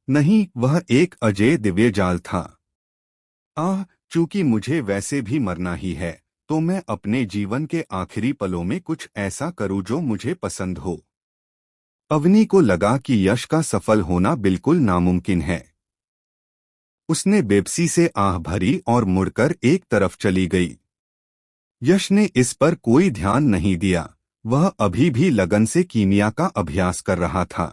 नहीं, वह एक अजय दिव्य जाल था। चूंकि मुझे वैसे भी मरना ही है, तो मैं अपने जीवन के आखिरी पलों में कुछ ऐसा करूं जो मुझे पसंद हो। अवनी को लगा कि यश का सफल होना बिल्कुल नामुमकिन है। उसने बेबसी से आह भरी और मुड़कर एक तरफ चली गई। यश ने इस पर कोई ध्यान नहीं दिया। वह अभी भी लगन से कीमिया का अभ्यास कर रहा था।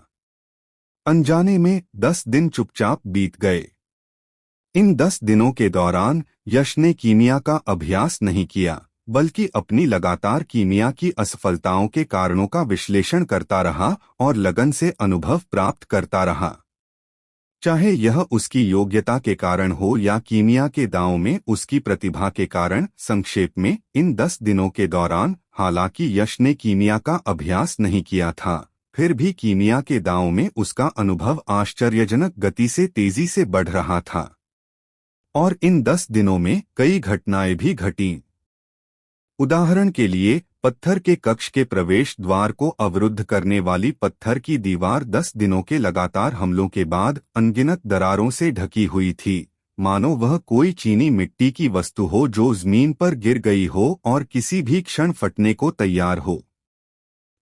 अनजाने में 10 दिन चुपचाप बीत गए। इन 10 दिनों के दौरान यश ने कीमिया का अभ्यास नहीं किया, बल्कि अपनी लगातार कीमिया की असफलताओं के कारणों का विश्लेषण करता रहा और लगन से अनुभव प्राप्त करता रहा। चाहे यह उसकी योग्यता के कारण हो या कीमिया के दांव में उसकी प्रतिभा के कारण। संक्षेप में, इन 10 दिनों के दौरान हालांकि यश ने कीमिया का अभ्यास नहीं किया था, फिर भी कीमिया के दांव में उसका अनुभव आश्चर्यजनक गति से तेजी से बढ़ रहा था। और इन 10 दिनों में कई घटनाएं भी घटीं। उदाहरण के लिए, पत्थर के कक्ष के प्रवेश द्वार को अवरुद्ध करने वाली पत्थर की दीवार 10 दिनों के लगातार हमलों के बाद अनगिनत दरारों से ढकी हुई थी, मानो वह कोई चीनी मिट्टी की वस्तु हो जो जमीन पर गिर गई हो और किसी भी क्षण फटने को तैयार हो।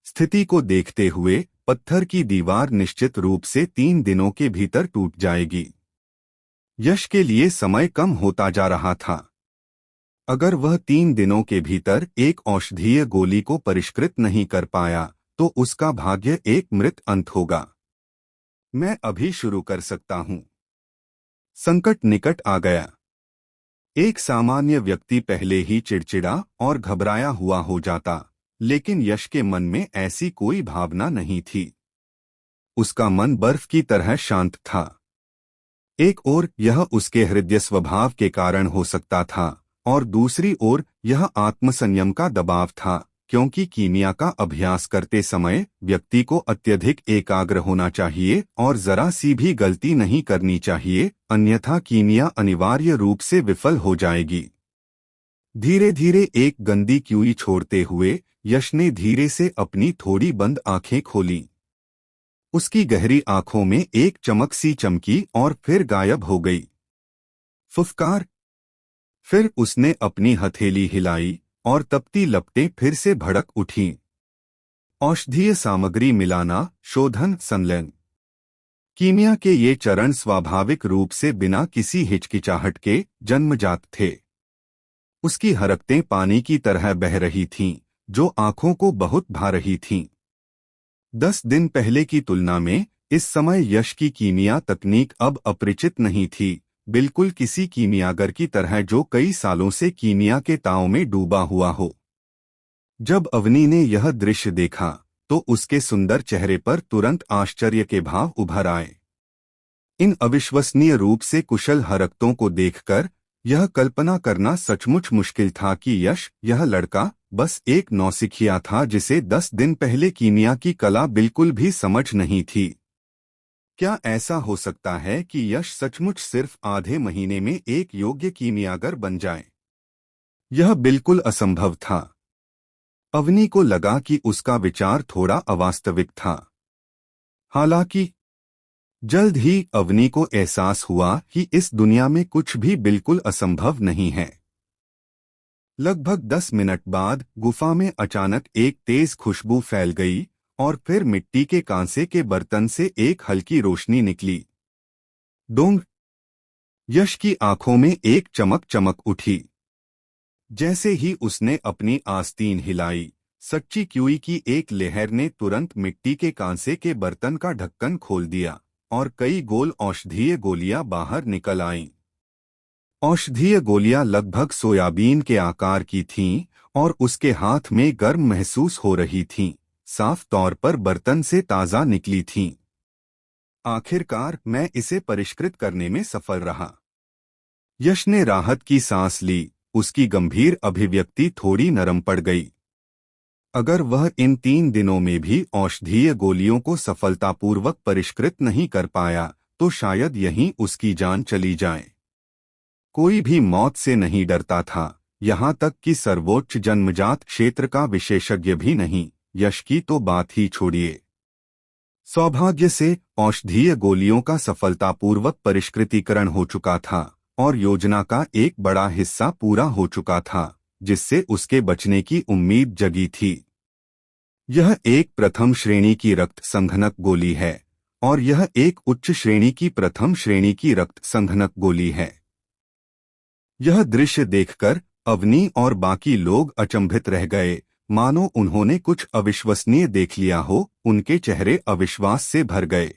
स्थिति को देखते हुए पत्थर की दीवार निश्चित रूप से 3 दिनों के भीतर टूट जाएगी। यश के लिए समय कम होता जा रहा था। अगर वह 3 दिनों के भीतर एक औषधीय गोली को परिष्कृत नहीं कर पाया तो उसका भाग्य एक मृत अंत होगा। मैं अभी शुरू कर सकता हूं। संकट निकट आ गया। एक सामान्य व्यक्ति पहले ही चिड़चिड़ा और घबराया हुआ हो जाता, लेकिन यश के मन में ऐसी कोई भावना नहीं थी। उसका मन बर्फ की तरह शांत था। एक ओर यह उसके हृदय स्वभाव के कारण हो सकता था और दूसरी ओर यह आत्मसंयम का दबाव था, क्योंकि कीमिया का अभ्यास करते समय व्यक्ति को अत्यधिक एकाग्र होना चाहिए और जरा सी भी गलती नहीं करनी चाहिए, अन्यथा कीमिया अनिवार्य रूप से विफल हो जाएगी। धीरे धीरे एक गंदी क्यूई छोड़ते हुए यश ने धीरे से अपनी थोड़ी बंद आंखें खोलीं। उसकी गहरी आंखों में एक चमक सी चमकी और फिर गायब हो गई। फुफकार। फिर उसने अपनी हथेली हिलाई और तपती लपटें फिर से भड़क उठीं। औषधीय सामग्री मिलाना, शोधन, संलयन। कीमिया के ये चरण स्वाभाविक रूप से बिना किसी हिचकिचाहट के जन्मजात थे। उसकी हरकतें पानी की तरह बह रही थीं, जो आंखों को बहुत भा रही थीं। 10 दिन पहले की तुलना में इस समय यश की कीमिया तकनीक अब अपरिचित नहीं थी, बिल्कुल किसी कीमियागर की तरह जो कई सालों से कीमिया के ताव में डूबा हुआ हो। जब अवनी ने यह दृश्य देखा तो उसके सुंदर चेहरे पर तुरंत आश्चर्य के भाव उभर आए। इन अविश्वसनीय रूप से कुशल हरकतों को देखकर यह कल्पना करना सचमुच मुश्किल था कि यश, यह लड़का, बस एक नौसिखिया था जिसे 10 दिन पहले कीमिया की कला बिल्कुल भी समझ नहीं थी। क्या ऐसा हो सकता है कि यश सचमुच सिर्फ आधे महीने में एक योग्य कीमियागर बन जाए? यह बिल्कुल असंभव था। अवनी को लगा कि उसका विचार थोड़ा अवास्तविक था। हालांकि जल्द ही अवनी को एहसास हुआ कि इस दुनिया में कुछ भी बिल्कुल असंभव नहीं है। लगभग 10 मिनट बाद गुफा में अचानक एक तेज खुशबू फैल गई और फिर मिट्टी के कांसे के बर्तन से एक हल्की रोशनी निकली। डोंग। यश की आंखों में एक चमक चमक उठी। जैसे ही उसने अपनी आस्तीन हिलाई, सच्ची क्यूई की एक लहर ने तुरंत मिट्टी के कांसे के बर्तन का ढक्कन खोल दिया और कई गोल औषधीय गोलियां बाहर निकल आईं। औषधीय गोलियां लगभग सोयाबीन के आकार की थीं और उसके हाथ में गर्म महसूस हो रही थीं, साफ तौर पर बर्तन से ताज़ा निकली थीं। आखिरकार मैं इसे परिष्कृत करने में सफल रहा। यश ने राहत की सांस ली, उसकी गंभीर अभिव्यक्ति थोड़ी नरम पड़ गई। अगर वह इन 3 दिनों में भी औषधीय गोलियों को सफलतापूर्वक परिष्कृत नहीं कर पाया तो शायद यहीं उसकी जान चली जाए। कोई भी मौत से नहीं डरता था, यहाँ तक कि सर्वोच्च जन्मजात क्षेत्र का विशेषज्ञ भी नहीं। यश की तो बात ही छोड़िए। सौभाग्य से औषधीय गोलियों का सफलतापूर्वक परिष्कृतीकरण हो चुका था और योजना का एक बड़ा हिस्सा पूरा हो चुका था, जिससे उसके बचने की उम्मीद जगी थी। यह एक प्रथम श्रेणी की रक्त संघनक गोली है और यह एक उच्च श्रेणी की प्रथम श्रेणी की रक्त संघनक गोली है। यह दृश्य देखकर अवनी और बाकी लोग अचंभित रह गए, मानो उन्होंने कुछ अविश्वसनीय देख लिया हो। उनके चेहरे अविश्वास से भर गए।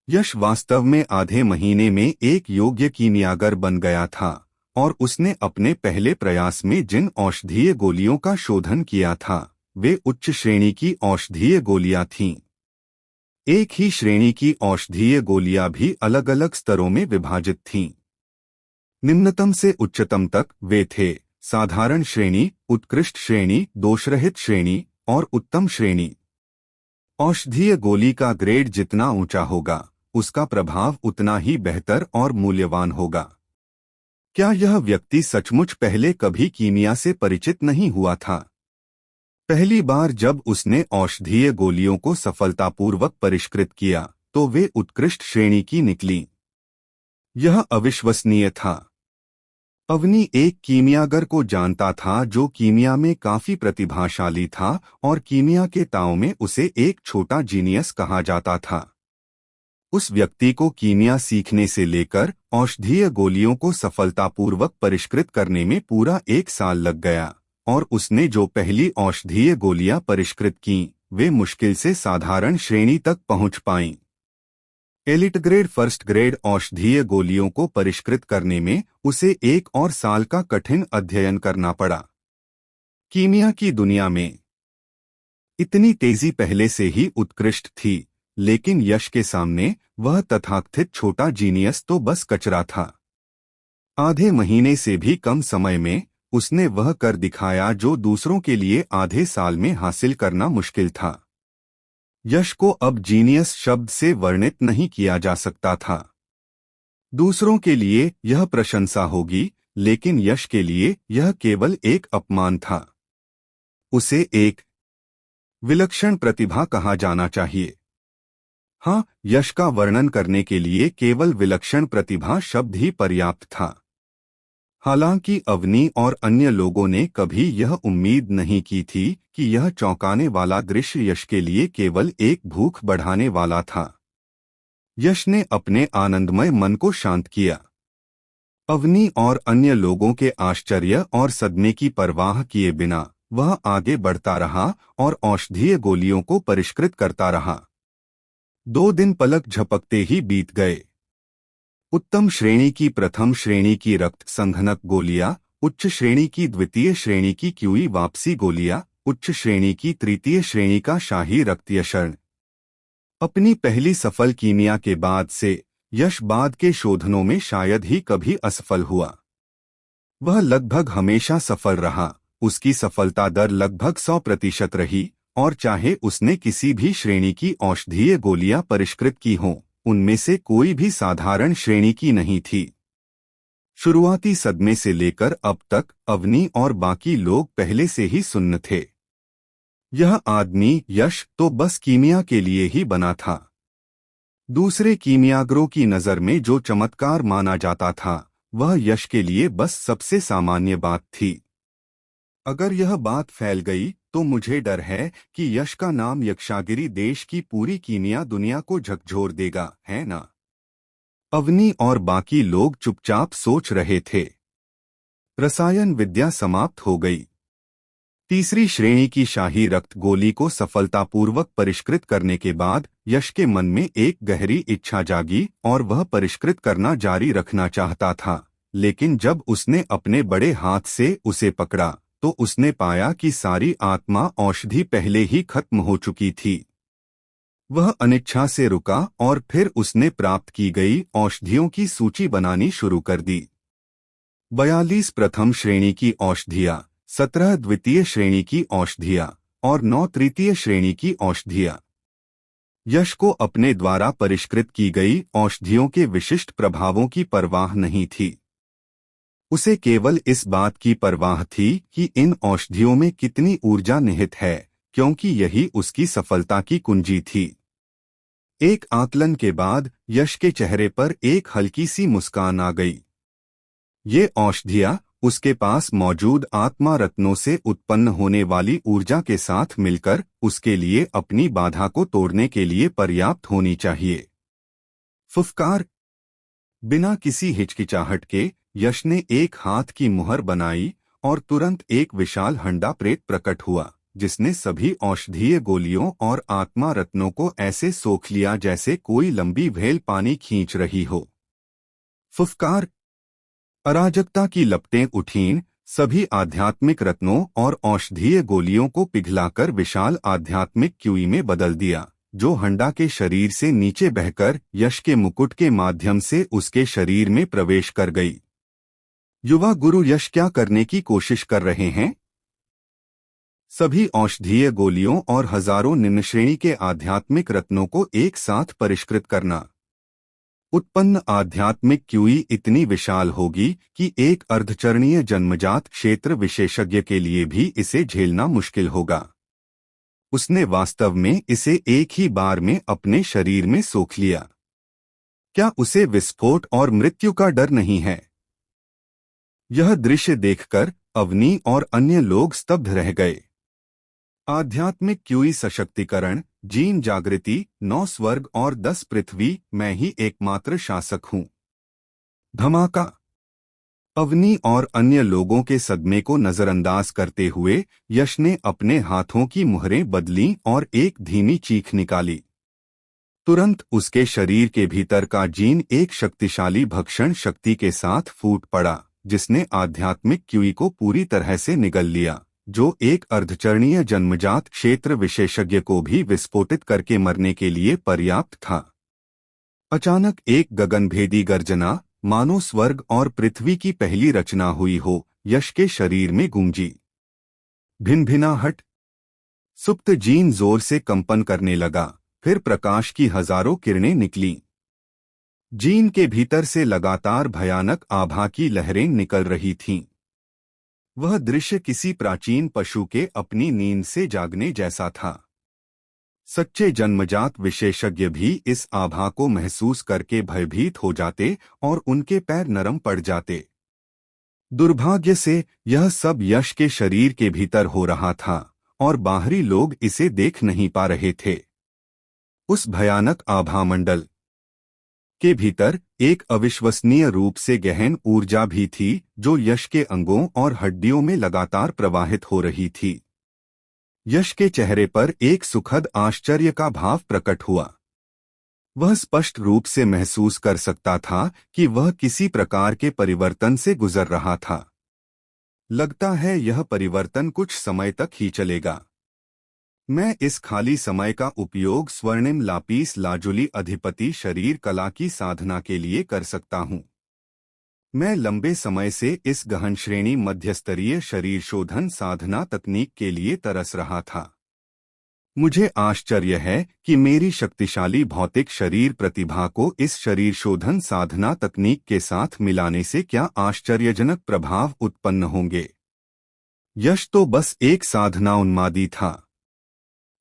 यश वास्तव में आधे महीने में एक योग्य कीमियागर बन गया था और उसने अपने पहले प्रयास में जिन औषधीय गोलियों का शोधन किया था वे उच्च श्रेणी की औषधीय गोलियां थीं। एक ही श्रेणी की औषधीय गोलियां भी अलग अलग स्तरों में विभाजित थीं। निम्नतम से उच्चतम तक वे थे: साधारण श्रेणी, उत्कृष्ट श्रेणी, दोषरहित श्रेणी और उत्तम श्रेणी। औषधीय गोली का ग्रेड जितना ऊंचा होगा, उसका प्रभाव उतना ही बेहतर और मूल्यवान होगा। क्या यह व्यक्ति सचमुच पहले कभी कीमिया से परिचित नहीं हुआ था? पहली बार जब उसने औषधीय गोलियों को सफलतापूर्वक परिष्कृत किया तो वे उत्कृष्ट श्रेणी की निकलीं। यह अविश्वसनीय था। अवनी एक कीमियागर को जानता था जो कीमिया में काफी प्रतिभाशाली था और कीमिया के ताव में उसे एक छोटा जीनियस कहा जाता था। उस व्यक्ति को कीमिया सीखने से लेकर औषधीय गोलियों को सफलतापूर्वक परिष्कृत करने में पूरा 1 साल लग गया, और उसने जो पहली औषधीय गोलियां परिष्कृत कीं, वे मुश्किल से साधारण श्रेणी तक पहुंच पाईं। एलिट ग्रेड फर्स्ट ग्रेड औषधीय गोलियों को परिष्कृत करने में उसे 1 और साल का कठिन अध्ययन करना पड़ा। कीमिया की दुनिया में इतनी तेजी पहले से ही उत्कृष्ट थी, लेकिन यश के सामने वह तथाकथित छोटा जीनियस तो बस कचरा था। आधे महीने से भी कम समय में उसने वह कर दिखाया जो दूसरों के लिए आधे साल में हासिल करना मुश्किल था। यश को अब जीनियस शब्द से वर्णित नहीं किया जा सकता था। दूसरों के लिए यह प्रशंसा होगी, लेकिन यश के लिए यह केवल एक अपमान था। उसे एक विलक्षण प्रतिभा कहा जाना चाहिए। हाँ, यश का वर्णन करने के लिए केवल विलक्षण प्रतिभा शब्द ही पर्याप्त था। हालांकि अवनी और अन्य लोगों ने कभी यह उम्मीद नहीं की थी कि यह चौंकाने वाला दृश्य यश के लिए केवल एक भूख बढ़ाने वाला था। यश ने अपने आनंदमय मन को शांत किया। अवनी और अन्य लोगों के आश्चर्य और सदमे की परवाह किए बिना वह आगे बढ़ता रहा और औषधीय गोलियों को परिष्कृत करता रहा। 2 दिन पलक झपकते ही बीत गए। उत्तम श्रेणी की प्रथम श्रेणी की रक्त संघनक गोलियां, उच्च श्रेणी की द्वितीय श्रेणी की क्यूई वापसी गोलियां, उच्च श्रेणी की तृतीय श्रेणी का शाही रक्तयशर्ण। अपनी पहली सफल कीमिया के बाद से यश बाद के शोधनों में शायद ही कभी असफल हुआ। वह लगभग हमेशा सफल रहा। उसकी सफलता दर लगभग 100% रही, और चाहे उसने किसी भी श्रेणी की औषधीय गोलियां परिष्कृत की हों, उनमें से कोई भी साधारण श्रेणी की नहीं थी। शुरुआती सदमे से लेकर अब तक अवनी और बाकी लोग पहले से ही सुन्न थे। यह आदमी यश तो बस कीमिया के लिए ही बना था। दूसरे कीमियागरों की नज़र में जो चमत्कार माना जाता था, वह यश के लिए बस सबसे सामान्य बात थी। अगर यह बात फैल गई तो मुझे डर है कि यश का नाम यक्षागिरी देश की पूरी कीमिया दुनिया को झकझोर देगा, है ना? अवनी और बाकी लोग चुपचाप सोच रहे थे। रसायन विद्या समाप्त हो गई। तीसरी श्रेणी की शाही रक्त गोली को सफलतापूर्वक परिष्कृत करने के बाद यश के मन में एक गहरी इच्छा जागी और वह परिष्कृत करना जारी रखना चाहता था। लेकिन जब उसने अपने बड़े हाथ से उसे पकड़ा तो उसने पाया कि सारी आत्मा औषधि पहले ही खत्म हो चुकी थी। वह अनिच्छा से रुका और फिर उसने प्राप्त की गई औषधियों की सूची बनानी शुरू कर दी। 42 प्रथम श्रेणी की औषधियाँ, 17 द्वितीय श्रेणी की औषधियाँ और 9 तृतीय श्रेणी की औषधियाँ। यश को अपने द्वारा परिष्कृत की गई औषधियों के विशिष्ट प्रभावों की परवाह नहीं थी। उसे केवल इस बात की परवाह थी कि इन औषधियों में कितनी ऊर्जा निहित है, क्योंकि यही उसकी सफलता की कुंजी थी। एक आकलन के बाद यश के चेहरे पर एक हल्की सी मुस्कान आ गई। ये औषधियाँ उसके पास मौजूद आत्मा रत्नों से उत्पन्न होने वाली ऊर्जा के साथ मिलकर उसके लिए अपनी बाधा को तोड़ने के लिए पर्याप्त होनी चाहिए। फुफकार। बिना किसी हिचकिचाहट के यश ने एक हाथ की मुहर बनाई और तुरंत एक विशाल हंडा प्रेत प्रकट हुआ, जिसने सभी औषधीय गोलियों और आत्मा रत्नों को ऐसे सोख लिया जैसे कोई लंबी व्हेल पानी खींच रही हो। फुफकार। अराजकता की लपटें उठीं, सभी आध्यात्मिक रत्नों और औषधीय गोलियों को पिघलाकर विशाल आध्यात्मिक क्यूई में बदल दिया, जो हंडा के शरीर से नीचे बहकर यश के मुकुट के माध्यम से उसके शरीर में प्रवेश कर गई। युवा गुरु यश क्या करने की कोशिश कर रहे हैं? सभी औषधीय गोलियों और हजारों निम्न श्रेणी के आध्यात्मिक रत्नों को एक साथ परिष्कृत करना। उत्पन्न आध्यात्मिक क्यूई इतनी विशाल होगी कि एक अर्धचरणीय जन्मजात क्षेत्र विशेषज्ञ के लिए भी इसे झेलना मुश्किल होगा। उसने वास्तव में इसे एक ही बार में अपने शरीर में सोख लिया। क्या उसे विस्फोट और मृत्यु का डर नहीं है? यह दृश्य देखकर अवनी और अन्य लोग स्तब्ध रह गए। आध्यात्मिक क्यूई सशक्तिकरण, जीन जागृति, 9 स्वर्ग और 10 पृथ्वी, मैं ही एकमात्र शासक हूँ। धमाका। अवनी और अन्य लोगों के सदमे को नजरअंदाज करते हुए यश ने अपने हाथों की मुहरें बदलीं और एक धीमी चीख निकाली। तुरंत उसके शरीर के भीतर का जीन एक शक्तिशाली भक्षण शक्ति के साथ फूट पड़ा, जिसने आध्यात्मिक क्यूई को पूरी तरह से निगल लिया, जो एक अर्धचरणीय जन्मजात क्षेत्र विशेषज्ञ को भी विस्फोटित करके मरने के लिए पर्याप्त था। अचानक एक गगनभेदी गर्जना, मानो स्वर्ग और पृथ्वी की पहली रचना हुई हो, यश के शरीर में गूंजी। भिनभिनाहट। सुप्त जीन जोर से कंपन करने लगा, फिर प्रकाश की हजारों किरणें निकलीं। जीन के भीतर से लगातार भयानक आभा की लहरें निकल रही थीं। वह दृश्य किसी प्राचीन पशु के अपनी नींद से जागने जैसा था। सच्चे जन्मजात विशेषज्ञ भी इस आभा को महसूस करके भयभीत हो जाते और उनके पैर नरम पड़ जाते। दुर्भाग्य से यह सब यश के शरीर के भीतर हो रहा था और बाहरी लोग इसे देख नहीं पा रहे थे। उस भयानक आभामंडल के भीतर एक अविश्वसनीय रूप से गहन ऊर्जा भी थी, जो यश के अंगों और हड्डियों में लगातार प्रवाहित हो रही थी। यश के चेहरे पर एक सुखद आश्चर्य का भाव प्रकट हुआ। वह स्पष्ट रूप से महसूस कर सकता था कि वह किसी प्रकार के परिवर्तन से गुजर रहा था। लगता है यह परिवर्तन कुछ समय तक ही चलेगा। मैं इस खाली समय का उपयोग स्वर्णिम लापीस लाजुली अधिपति शरीर कला की साधना के लिए कर सकता हूँ। मैं लंबे समय से इस गहन श्रेणी मध्यस्तरीय शरीर शोधन साधना तकनीक के लिए तरस रहा था। मुझे आश्चर्य है कि मेरी शक्तिशाली भौतिक शरीर प्रतिभा को इस शरीर शोधन साधना तकनीक के साथ मिलाने से क्या आश्चर्यजनक प्रभाव उत्पन्न होंगे। यश तो बस एक साधना उन्मादी था।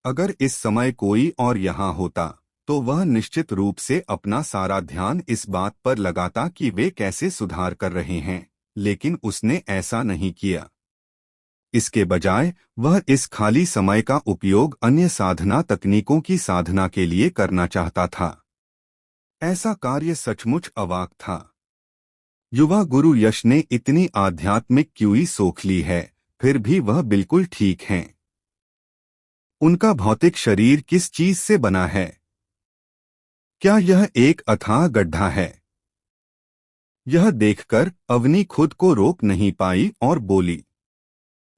अगर इस समय कोई और यहाँ होता तो वह निश्चित रूप से अपना सारा ध्यान इस बात पर लगाता कि वे कैसे सुधार कर रहे हैं, लेकिन उसने ऐसा नहीं किया। इसके बजाय वह इस खाली समय का उपयोग अन्य साधना तकनीकों की साधना के लिए करना चाहता था। ऐसा कार्य सचमुच अवाक था। युवा गुरु यश ने इतनी आध्यात्मिक क्यूई सोख ली है, फिर भी वह बिल्कुल ठीक हैं। उनका भौतिक शरीर किस चीज से बना है? क्या यह एक अथाह गड्ढा है? यह देखकर अवनी खुद को रोक नहीं पाई और बोली।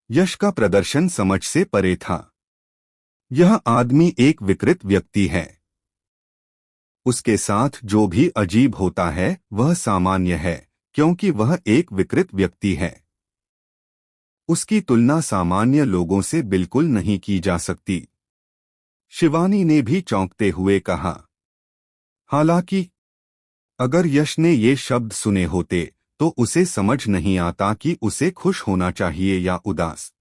यश का प्रदर्शन समझ से परे था। यह आदमी एक विकृत व्यक्ति है। उसके साथ जो भी अजीब होता है वह सामान्य है, क्योंकि वह एक विकृत व्यक्ति है। उसकी तुलना सामान्य लोगों से बिल्कुल नहीं की जा सकती। शिवानी ने भी चौंकते हुए कहा। हालांकि अगर यश ने ये शब्द सुने होते तो उसे समझ नहीं आता कि उसे खुश होना चाहिए या उदास।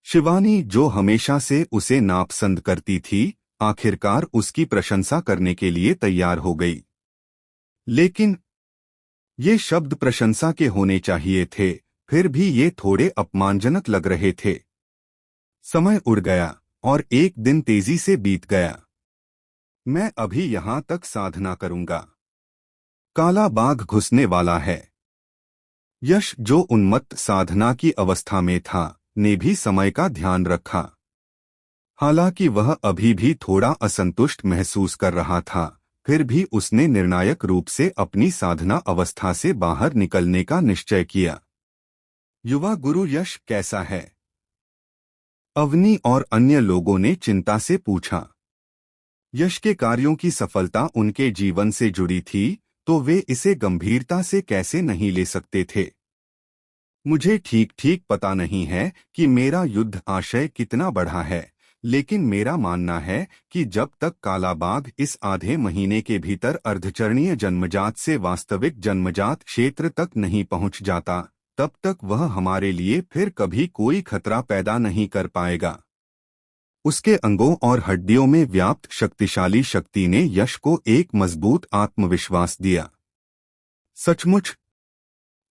शिवानी, जो हमेशा से उसे नापसंद करती थी, आखिरकार उसकी प्रशंसा करने के लिए तैयार हो गई। लेकिन ये शब्द प्रशंसा के होने चाहिए थे, फिर भी ये थोड़े अपमानजनक लग रहे थे। समय उड़ गया और एक दिन तेजी से बीत गया। मैं अभी यहां तक साधना करूंगा। काला बाघ घुसने वाला है। यश, जो उन्मत्त साधना की अवस्था में था, ने भी समय का ध्यान रखा। हालांकि वह अभी भी थोड़ा असंतुष्ट महसूस कर रहा था, फिर भी उसने निर्णायक रूप से अपनी साधना अवस्था से बाहर निकलने का निश्चय किया। युवा गुरु यश कैसा है? अवनी और अन्य लोगों ने चिंता से पूछा। यश के कार्यों की सफलता उनके जीवन से जुड़ी थी, तो वे इसे गंभीरता से कैसे नहीं ले सकते थे। मुझे ठीक ठीक पता नहीं है कि मेरा युद्ध आशय कितना बढ़ा है, लेकिन मेरा मानना है कि जब तक काला बाघ इस आधे महीने के भीतर अर्धचरणीय जन्मजात से वास्तविक जन्मजात क्षेत्र तक नहीं पहुंच जाता, तब तक वह हमारे लिए फिर कभी कोई खतरा पैदा नहीं कर पाएगा। उसके अंगों और हड्डियों में व्याप्त शक्तिशाली शक्ति ने यश को एक मजबूत आत्मविश्वास दिया। सचमुच?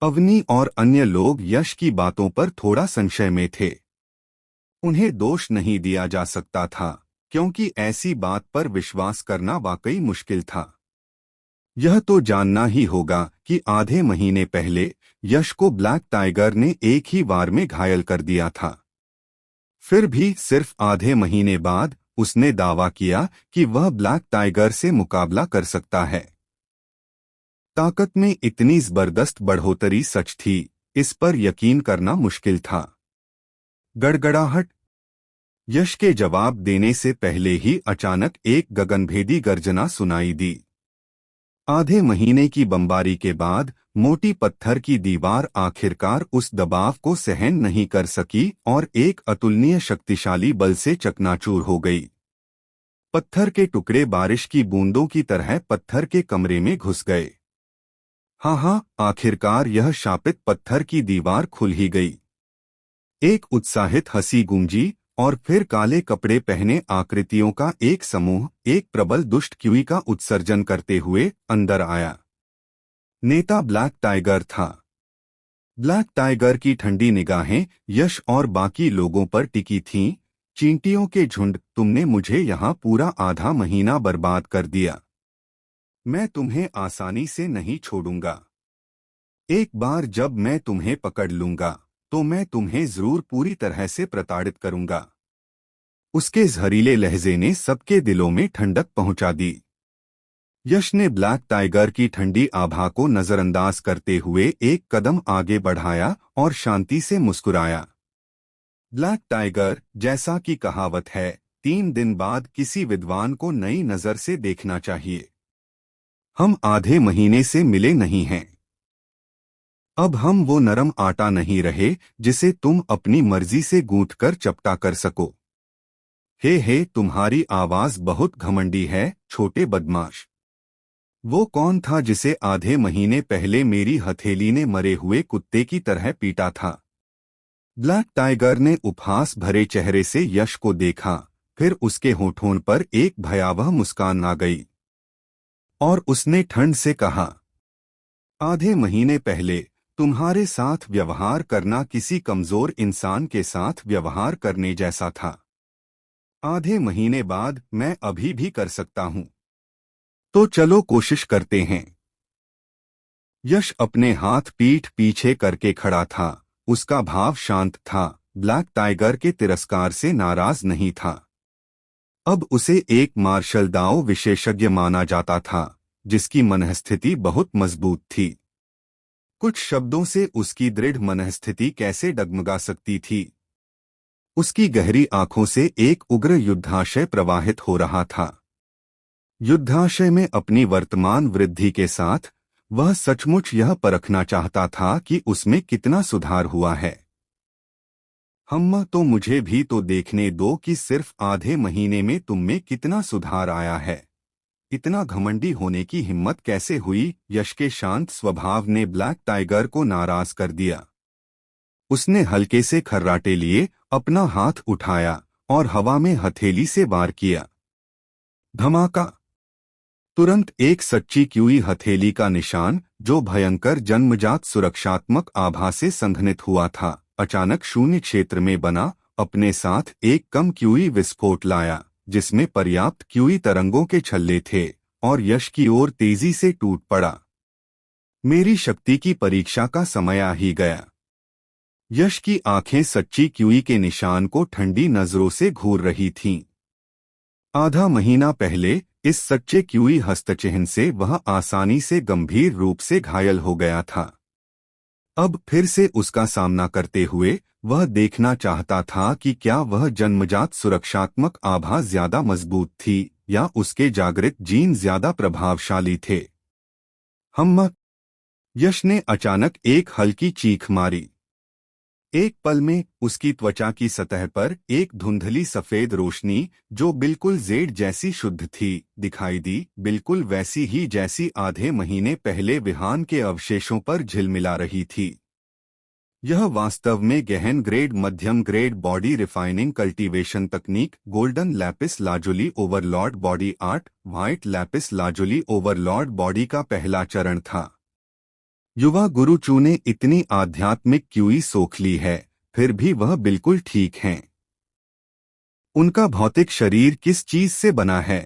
अवनी और अन्य लोग यश की बातों पर थोड़ा संशय में थे। उन्हें दोष नहीं दिया जा सकता था, क्योंकि ऐसी बात पर विश्वास करना वाकई मुश्किल था। यह तो जानना ही होगा कि आधे महीने पहले यश को ब्लैक टाइगर ने एक ही वार में घायल कर दिया था। फिर भी सिर्फ आधे महीने बाद उसने दावा किया कि वह ब्लैक टाइगर से मुकाबला कर सकता है। ताकत में इतनी जबरदस्त बढ़ोतरी सच थी, इस पर यकीन करना मुश्किल था। गड़गड़ाहट। यश के जवाब देने से पहले ही अचानक एक गगनभेदी गर्जना सुनाई दी। आधे महीने की बमबारी के बाद मोटी पत्थर की दीवार आखिरकार उस दबाव को सहन नहीं कर सकी और एक अतुलनीय शक्तिशाली बल से चकनाचूर हो गई। पत्थर के टुकड़े बारिश की बूंदों की तरह पत्थर के कमरे में घुस गए। हाँ, आखिरकार यह शापित पत्थर की दीवार खुल ही गई। एक उत्साहित हंसी गूंजी और फिर काले कपड़े पहने आकृतियों का एक समूह एक प्रबल दुष्ट क्यूई का उत्सर्जन करते हुए अंदर आया। नेता ब्लैक टाइगर था। ब्लैक टाइगर की ठंडी निगाहें यश और बाकी लोगों पर टिकी थीं। चींटियों के झुंड, तुमने मुझे यहाँ पूरा आधा महीना बर्बाद कर दिया। मैं तुम्हें आसानी से नहीं छोड़ूंगा। एक बार जब मैं तुम्हें पकड़ लूंगा तो मैं तुम्हें जरूर पूरी तरह से प्रताड़ित करूंगा। उसके जहरीले लहजे ने सबके दिलों में ठंडक पहुंचा दी। यश ने ब्लैक टाइगर की ठंडी आभा को नजरअंदाज करते हुए एक कदम आगे बढ़ाया और शांति से मुस्कुराया। ब्लैक टाइगर, जैसा कि कहावत है, 3 दिन बाद किसी विद्वान को नई नजर से देखना चाहिए। हम आधे महीने से मिले नहीं हैं। अब हम वो नरम आटा नहीं रहे जिसे तुम अपनी मर्जी से गूंथकर चपटा कर सको। हे, तुम्हारी आवाज बहुत घमंडी है, छोटे बदमाश। वो कौन था जिसे आधे महीने पहले मेरी हथेली ने मरे हुए कुत्ते की तरह पीटा था? ब्लैक टाइगर ने उपहास भरे चेहरे से यश को देखा, फिर उसके होठों पर एक भयावह मुस्कान आ गई और उसने ठंड से कहा, आधे महीने पहले तुम्हारे साथ व्यवहार करना किसी कमजोर इंसान के साथ व्यवहार करने जैसा था। आधे महीने बाद मैं अभी भी कर सकता हूं। तो चलो कोशिश करते हैं। यश अपने हाथ पीठ पीछे करके खड़ा था। उसका भाव शांत था, ब्लैक टाइगर के तिरस्कार से नाराज नहीं था। अब उसे एक मार्शल दाव विशेषज्ञ माना जाता था, जिसकी मनःस्थिति बहुत मजबूत थी। कुछ शब्दों से उसकी दृढ़ मनःस्थिति कैसे डगमगा सकती थी। उसकी गहरी आंखों से एक उग्र युद्धाशय प्रवाहित हो रहा था। युद्धाशय में अपनी वर्तमान वृद्धि के साथ वह सचमुच यह परखना चाहता था कि उसमें कितना सुधार हुआ है। तो मुझे भी तो देखने दो कि सिर्फ आधे महीने में तुम में कितना सुधार आया है। इतना घमंडी होने की हिम्मत कैसे हुई? यश के शांत स्वभाव ने ब्लैक टाइगर को नाराज कर दिया। उसने हल्के से खर्राटे लिए, अपना हाथ उठाया और हवा में हथेली से वार किया। धमाका! तुरंत एक सच्ची क्यूई हथेली का निशान, जो भयंकर जन्मजात सुरक्षात्मक आभा से संघनित हुआ था, अचानक शून्य क्षेत्र में बना, अपने साथ एक कम क्यूई विस्फोट लाया, जिसमें पर्याप्त क्यूई तरंगों के छल्ले थे, और यश की ओर तेजी से टूट पड़ा। मेरी शक्ति की परीक्षा का समय आ ही गया। यश की आंखें सच्ची क्यूई के निशान को ठंडी नजरों से घूर रही थीं। आधा महीना पहले इस सच्चे क्यूई हस्तचिह्न से वह आसानी से गंभीर रूप से घायल हो गया था। अब फिर से उसका सामना करते हुए वह देखना चाहता था कि क्या वह जन्मजात सुरक्षात्मक आभा ज्यादा मजबूत थी या उसके जागृत जीन ज्यादा प्रभावशाली थे। यश ने अचानक एक हल्की चीख मारी। एक पल में उसकी त्वचा की सतह पर एक धुंधली सफेद रोशनी, जो बिल्कुल जेड जैसी शुद्ध थी, दिखाई दी, बिल्कुल वैसी ही जैसी आधे महीने पहले विहान के अवशेषों पर झिलमिला रही थी। यह वास्तव में गहन ग्रेड मध्यम ग्रेड बॉडी रिफाइनिंग कल्टीवेशन तकनीक golden Lapis lazuli Overlord body art white Lapis lazuli Overlord body का पहला चरण था। युवा गुरु चू ने इतनी आध्यात्मिक क्यूई सोख ली है, फिर भी वह बिल्कुल ठीक हैं। उनका भौतिक शरीर किस चीज से बना है?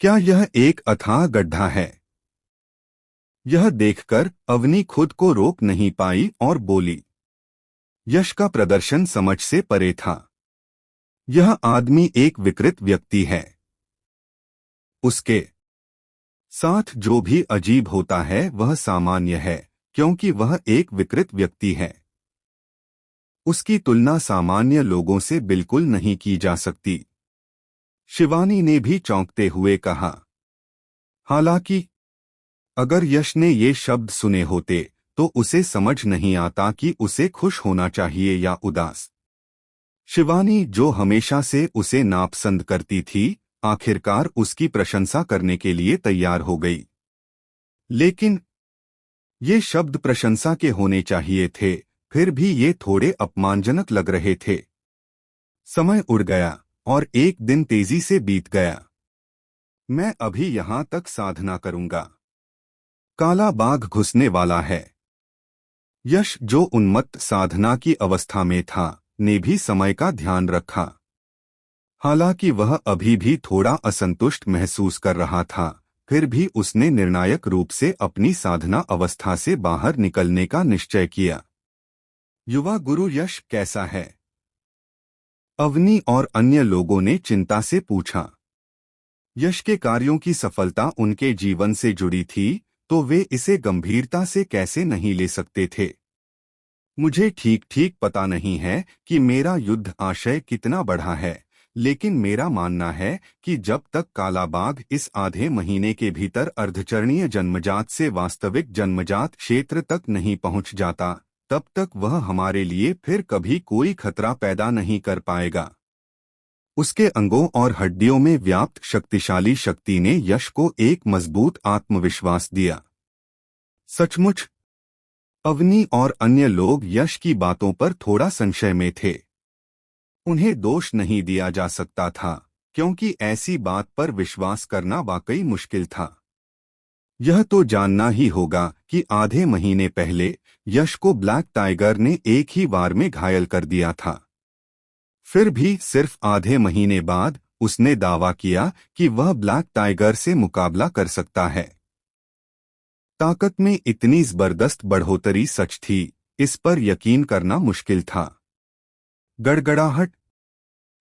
क्या यह एक अथाह गड्ढा है? यह देखकर अवनी खुद को रोक नहीं पाई और बोली। यश का प्रदर्शन समझ से परे था। यह आदमी एक विकृत व्यक्ति है। उसके साथ जो भी अजीब होता है वह सामान्य है, क्योंकि वह एक विकृत व्यक्ति है। उसकी तुलना सामान्य लोगों से बिल्कुल नहीं की जा सकती। शिवानी ने भी चौंकते हुए कहा। हालांकि अगर यश ने ये शब्द सुने होते तो उसे समझ नहीं आता कि उसे खुश होना चाहिए या उदास। शिवानी, जो हमेशा से उसे नापसंद करती थी, आखिरकार उसकी प्रशंसा करने के लिए तैयार हो गई। लेकिन ये शब्द प्रशंसा के होने चाहिए थे, फिर भी ये थोड़े अपमानजनक लग रहे थे। समय उड़ गया और एक दिन तेजी से बीत गया। मैं अभी यहां तक साधना करूंगा। काला बाघ घुसने वाला है। यश, जो उन्मत्त साधना की अवस्था में था, ने भी समय का ध्यान रखा। हालांकि वह अभी भी थोड़ा असंतुष्ट महसूस कर रहा था, फिर भी उसने निर्णायक रूप से अपनी साधना अवस्था से बाहर निकलने का निश्चय किया। युवा गुरु यश कैसा है? अवनी और अन्य लोगों ने चिंता से पूछा। यश के कार्यों की सफलता उनके जीवन से जुड़ी थी, तो वे इसे गंभीरता से कैसे नहीं ले सकते थे। मुझे ठीक ठीक पता नहीं है कि मेरा युद्ध आशय कितना बढ़ा है, लेकिन मेरा मानना है कि जब तक काला बाघ इस आधे महीने के भीतर अर्धचरणीय जन्मजात से वास्तविक जन्मजात क्षेत्र तक नहीं पहुंच जाता, तब तक वह हमारे लिए फिर कभी कोई खतरा पैदा नहीं कर पाएगा। उसके अंगों और हड्डियों में व्याप्त शक्तिशाली शक्ति ने यश को एक मजबूत आत्मविश्वास दिया। सचमुच? अवनी और अन्य लोग यश की बातों पर थोड़ा संशय में थे। उन्हें दोष नहीं दिया जा सकता था, क्योंकि ऐसी बात पर विश्वास करना वाकई मुश्किल था। यह तो जानना ही होगा कि आधे महीने पहले यश को ब्लैक टाइगर ने एक ही वार में घायल कर दिया था। फिर भी सिर्फ आधे महीने बाद उसने दावा किया कि वह ब्लैक टाइगर से मुकाबला कर सकता है। ताकत में इतनी जबरदस्त बढ़ोतरी सच थी, इस पर यकीन करना मुश्किल था। गड़गड़ाहट।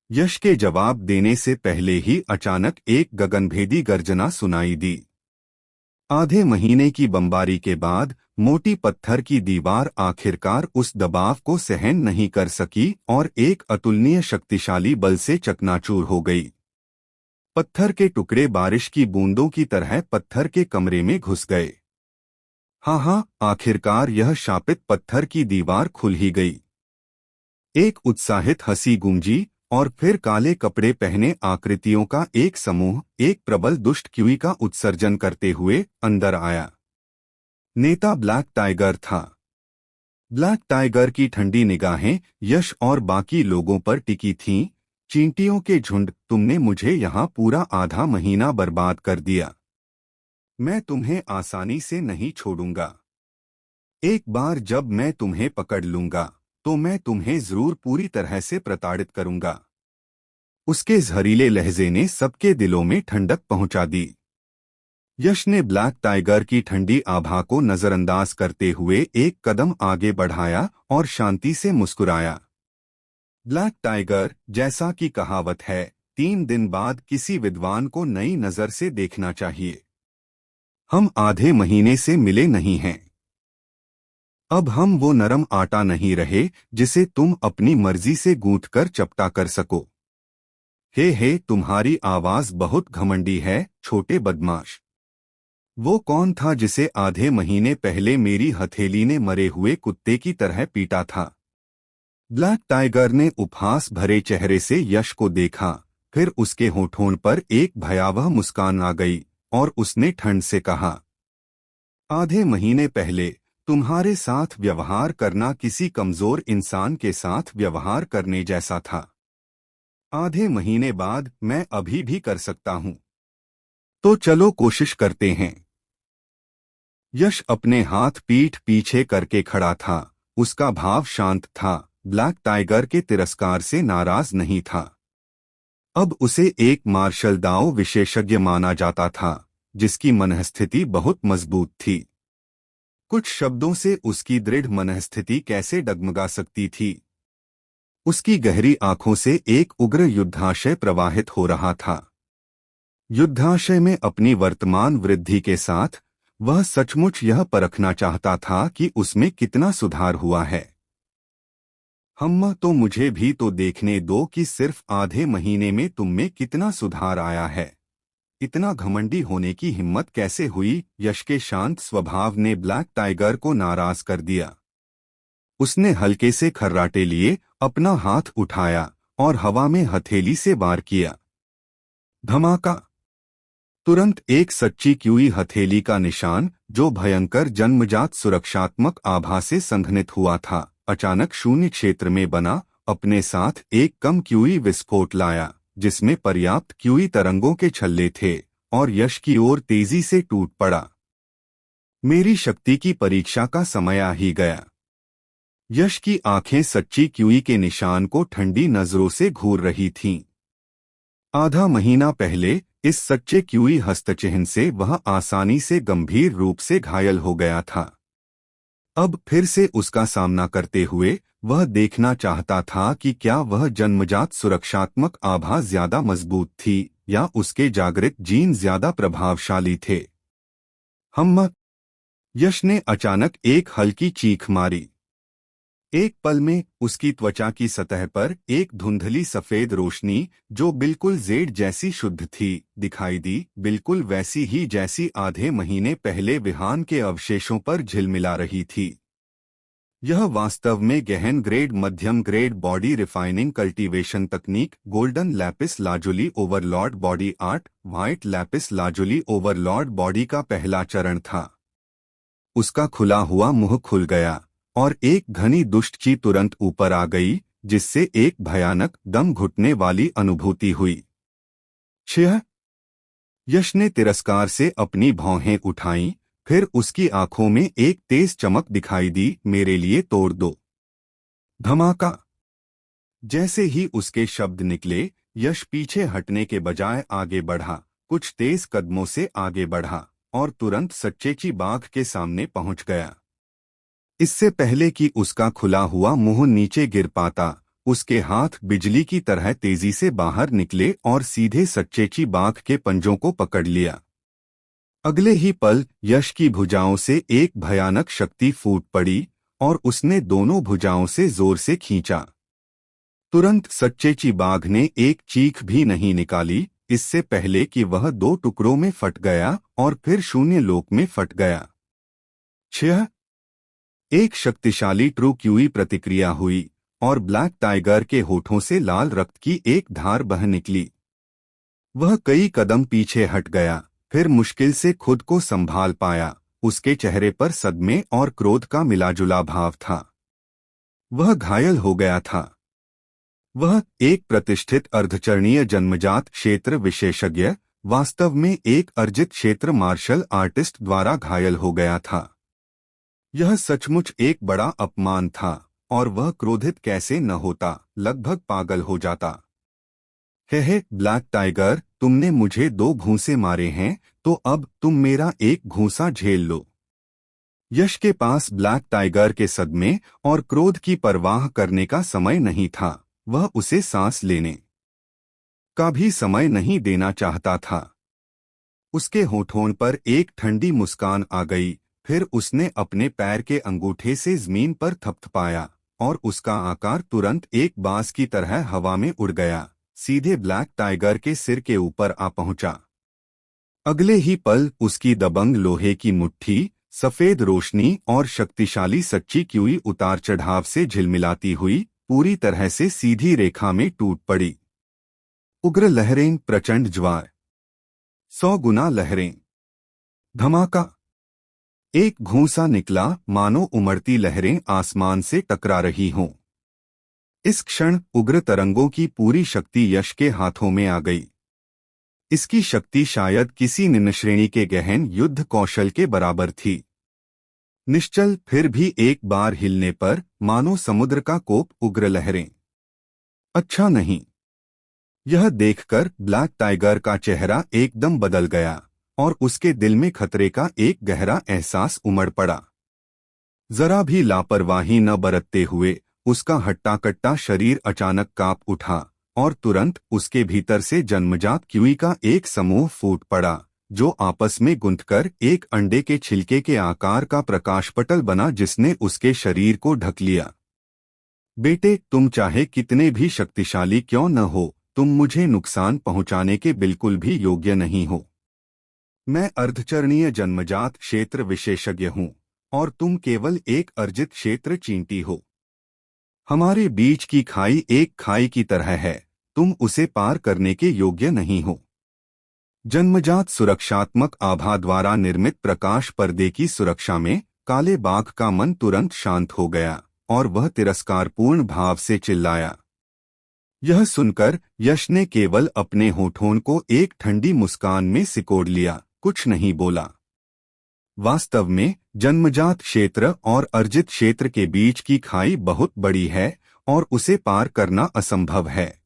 यश के जवाब देने से पहले ही अचानक एक गगनभेदी गर्जना सुनाई दी। आधे महीने की बमबारी के बाद मोटी पत्थर की दीवार आखिरकार उस दबाव को सहन नहीं कर सकी और एक अतुलनीय शक्तिशाली बल से चकनाचूर हो गई। पत्थर के टुकड़े बारिश की बूंदों की तरह पत्थर के कमरे में घुस गए। हाँ, आखिरकार यह शापित पत्थर की दीवार खुल ही गई। एक उत्साहित हंसी गूंजी और फिर काले कपड़े पहने आकृतियों का एक समूह एक प्रबल दुष्ट क्यूई का उत्सर्जन करते हुए अंदर आया। नेता ब्लैक टाइगर था। ब्लैक टाइगर की ठंडी निगाहें यश और बाकी लोगों पर टिकी थीं। चींटियों के झुंड, तुमने मुझे यहाँ पूरा आधा महीना बर्बाद कर दिया। मैं तुम्हें आसानी से नहीं छोड़ूंगा। एक बार जब मैं तुम्हें पकड़ लूंगा तो मैं तुम्हें जरूर पूरी तरह से प्रताड़ित करूंगा। उसके जहरीले लहजे ने सबके दिलों में ठंडक पहुंचा दी। यश ने ब्लैक टाइगर की ठंडी आभा को नजरअंदाज करते हुए एक कदम आगे बढ़ाया और शांति से मुस्कुराया। ब्लैक टाइगर, जैसा कि कहावत है, 3 दिन बाद किसी विद्वान को नई नजर से देखना चाहिए। हम आधे महीने से मिले नहीं हैं। अब हम वो नरम आटा नहीं रहे जिसे तुम अपनी मर्जी से गूंथकर चपटा कर सको। हे, तुम्हारी आवाज बहुत घमंडी है, छोटे बदमाश। वो कौन था जिसे आधे महीने पहले मेरी हथेली ने मरे हुए कुत्ते की तरह पीटा था? ब्लैक टाइगर ने उपहास भरे चेहरे से यश को देखा, फिर उसके होठों पर एक भयावह मुस्कान आ गई और उसने ठंड से कहा, आधे महीने पहले तुम्हारे साथ व्यवहार करना किसी कमजोर इंसान के साथ व्यवहार करने जैसा था। आधे महीने बाद मैं अभी भी कर सकता हूं। तो चलो कोशिश करते हैं। यश अपने हाथ पीठ पीछे करके खड़ा था। उसका भाव शांत था, ब्लैक टाइगर के तिरस्कार से नाराज नहीं था। अब उसे एक मार्शल दाव विशेषज्ञ माना जाता था, जिसकी मनःस्थिति बहुत मजबूत थी। कुछ शब्दों से उसकी दृढ़ मनःस्थिति कैसे डगमगा सकती थी। उसकी गहरी आंखों से एक उग्र युद्धाशय प्रवाहित हो रहा था। युद्धाशय में अपनी वर्तमान वृद्धि के साथ वह सचमुच यह परखना चाहता था कि उसमें कितना सुधार हुआ है। हम्मा, तो मुझे भी तो देखने दो कि सिर्फ आधे महीने में तुम में कितना सुधार आया है। इतना घमंडी होने की हिम्मत कैसे हुई? यश के शांत स्वभाव ने ब्लैक टाइगर को नाराज कर दिया। उसने हल्के से खर्राटे लिए, अपना हाथ उठाया और हवा में हथेली से वार किया। धमाका! तुरंत एक सच्ची क्यूई हथेली का निशान, जो भयंकर जन्मजात सुरक्षात्मक आभा से संघनित हुआ था, अचानक शून्य क्षेत्र में बना, अपने साथ एक कम क्यूई विस्फोट लाया, जिसमें पर्याप्त क्यूई तरंगों के छल्ले थे, और यश की ओर तेजी से टूट पड़ा। मेरी शक्ति की परीक्षा का समय आ ही गया। यश की आंखें सच्ची क्यूई के निशान को ठंडी नजरों से घूर रही थीं। आधा महीना पहले इस सच्चे क्यूई हस्तचिह्न से वह आसानी से गंभीर रूप से घायल हो गया था। अब फिर से उसका सामना करते हुए वह देखना चाहता था कि क्या वह जन्मजात सुरक्षात्मक आभा ज्यादा मजबूत थी या उसके जागृत जीन ज्यादा प्रभावशाली थे। हम यश ने अचानक एक हल्की चीख मारी। एक पल में उसकी त्वचा की सतह पर एक धुंधली सफेद रोशनी, जो बिल्कुल जेड जैसी शुद्ध थी, दिखाई दी, बिल्कुल वैसी ही जैसी आधे महीने पहले विहान के अवशेषों पर झिलमिला रही थी। यह वास्तव में गहन ग्रेड मध्यम ग्रेड बॉडी रिफाइनिंग कल्टीवेशन तकनीक golden Lapis lazuli Overlord body art white Lapis lazuli Overlord body का पहला चरण था। उसका खुला हुआ मुंह खुल गया और एक घनी दुष्टची तुरंत ऊपर आ गई, जिससे एक भयानक दम घुटने वाली अनुभूति हुई। छह! यश ने तिरस्कार से अपनी भौहें उठाईं, फिर उसकी आंखों में एक तेज चमक दिखाई दी। मेरे लिए तोड़ दो। धमाका! जैसे ही उसके शब्द निकले, यश पीछे हटने के बजाय आगे बढ़ा, कुछ तेज कदमों से आगे बढ़ा और तुरंत सच्चेची बाघ के सामने पहुंच गया। इससे पहले कि उसका खुला हुआ मुंह नीचे गिर पाता, उसके हाथ बिजली की तरह तेजी से बाहर निकले और सीधे सच्चेची बाघ के पंजों को पकड़ लिया। अगले ही पल यश की भुजाओं से एक भयानक शक्ति फूट पड़ी और उसने दोनों भुजाओं से जोर से खींचा। तुरंत सच्चेची बाघ ने एक चीख भी नहीं निकाली, इससे पहले कि वह दो टुकड़ों में फट गया और फिर शून्य लोक में फट गया। छह! एक शक्तिशाली ट्रू क्यूई प्रतिक्रिया हुई और ब्लैक टाइगर के होठों से लाल रक्त की एक धार बह निकली। वह कई कदम पीछे हट गया, फिर मुश्किल से खुद को संभाल पाया। उसके चेहरे पर सदमे और क्रोध का मिलाजुला भाव था। वह घायल हो गया था। वह एक प्रतिष्ठित अर्धचरणीय जन्मजात क्षेत्र विशेषज्ञ, वास्तव में एक अर्जित क्षेत्र मार्शल आर्टिस्ट द्वारा घायल हो गया था। यह सचमुच एक बड़ा अपमान था और वह क्रोधित कैसे न होता, लगभग पागल हो जाता। हे ब्लैक टाइगर, तुमने मुझे 2 घूंसे मारे हैं, तो अब तुम मेरा एक घूंसा झेल लो। यश के पास ब्लैक टाइगर के सदमे और क्रोध की परवाह करने का समय नहीं था। वह उसे सांस लेने का भी समय नहीं देना चाहता था। उसके होठों पर एक ठंडी मुस्कान आ गई, फिर उसने अपने पैर के अंगूठे से जमीन पर थपथपाया और उसका आकार तुरंत एक बांस की तरह हवा में उड़ गया, सीधे ब्लैक टाइगर के सिर के ऊपर आ पहुंचा। अगले ही पल उसकी दबंग लोहे की मुट्ठी, सफेद रोशनी और शक्तिशाली सच्ची क्यूई उतार चढ़ाव से झिलमिलाती हुई पूरी तरह से सीधी रेखा में टूट पड़ी। उग्र लहरें, प्रचंड ज्वार, 100 गुना लहरें। धमाका! एक घूंसा निकला, मानो उमड़ती लहरें आसमान से टकरा रही हों। इस क्षण उग्र तरंगों की पूरी शक्ति यश के हाथों में आ गई। इसकी शक्ति शायद किसी निम्न श्रेणी के गहन युद्ध कौशल के बराबर थी। निश्चल फिर भी एक बार हिलने पर मानो समुद्र का कोप उग्र लहरें। अच्छा नहीं। यह देखकर ब्लैक टाइगर का चेहरा एकदम बदल गया और उसके दिल में खतरे का एक गहरा एहसास उमड़ पड़ा। जरा भी लापरवाही न बरतते हुए उसका हट्टा कट्टा शरीर अचानक कांप उठा और तुरंत उसके भीतर से जन्मजात कीवी का एक समूह फूट पड़ा, जो आपस में गुंथकर एक अंडे के छिलके के आकार का प्रकाशपटल बना जिसने उसके शरीर को ढक लिया। बेटे, तुम चाहे कितने भी शक्तिशाली क्यों न हो, तुम मुझे नुकसान पहुंचाने के बिल्कुल भी योग्य नहीं हो। मैं अर्धचरणीय जन्मजात क्षेत्र विशेषज्ञ हूं और तुम केवल एक अर्जित क्षेत्र चींटी हो। हमारे बीच की खाई एक खाई की तरह है, तुम उसे पार करने के योग्य नहीं हो। जन्मजात सुरक्षात्मक आभा द्वारा निर्मित प्रकाश पर्दे की सुरक्षा में काले बाघ का मन तुरंत शांत हो गया और वह तिरस्कारपूर्ण भाव से चिल्लाया। यह सुनकर यश ने केवल अपने होठों को एक ठंडी मुस्कान में सिकोड़ लिया, कुछ नहीं बोला। वास्तव में जन्मजात क्षेत्र और अर्जित क्षेत्र के बीच की खाई बहुत बड़ी है और उसे पार करना असंभव है।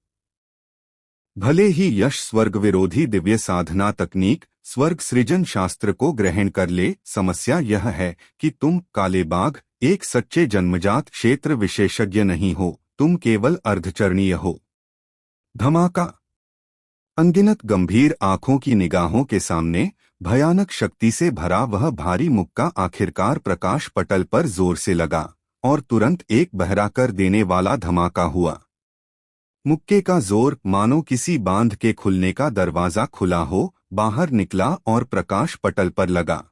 भले ही यश स्वर्ग विरोधी दिव्य साधना तकनीक स्वर्ग सृजन शास्त्र को ग्रहण कर ले, समस्या यह है कि तुम काले बाघ एक सच्चे जन्मजात क्षेत्र विशेषज्ञ नहीं हो, तुम केवल अर्धचरणीय हो। धमाका। अनगिनत गंभीर आंखों की निगाहों के सामने भयानक शक्ति से भरा वह भारी मुक्का आखिरकार प्रकाश पटल पर जोर से लगा और तुरंत एक बहरा कर देने वाला धमाका हुआ। मुक्के का जोर मानो किसी बांध के खुलने का दरवाजा खुला हो, बाहर निकला और प्रकाश पटल पर लगा।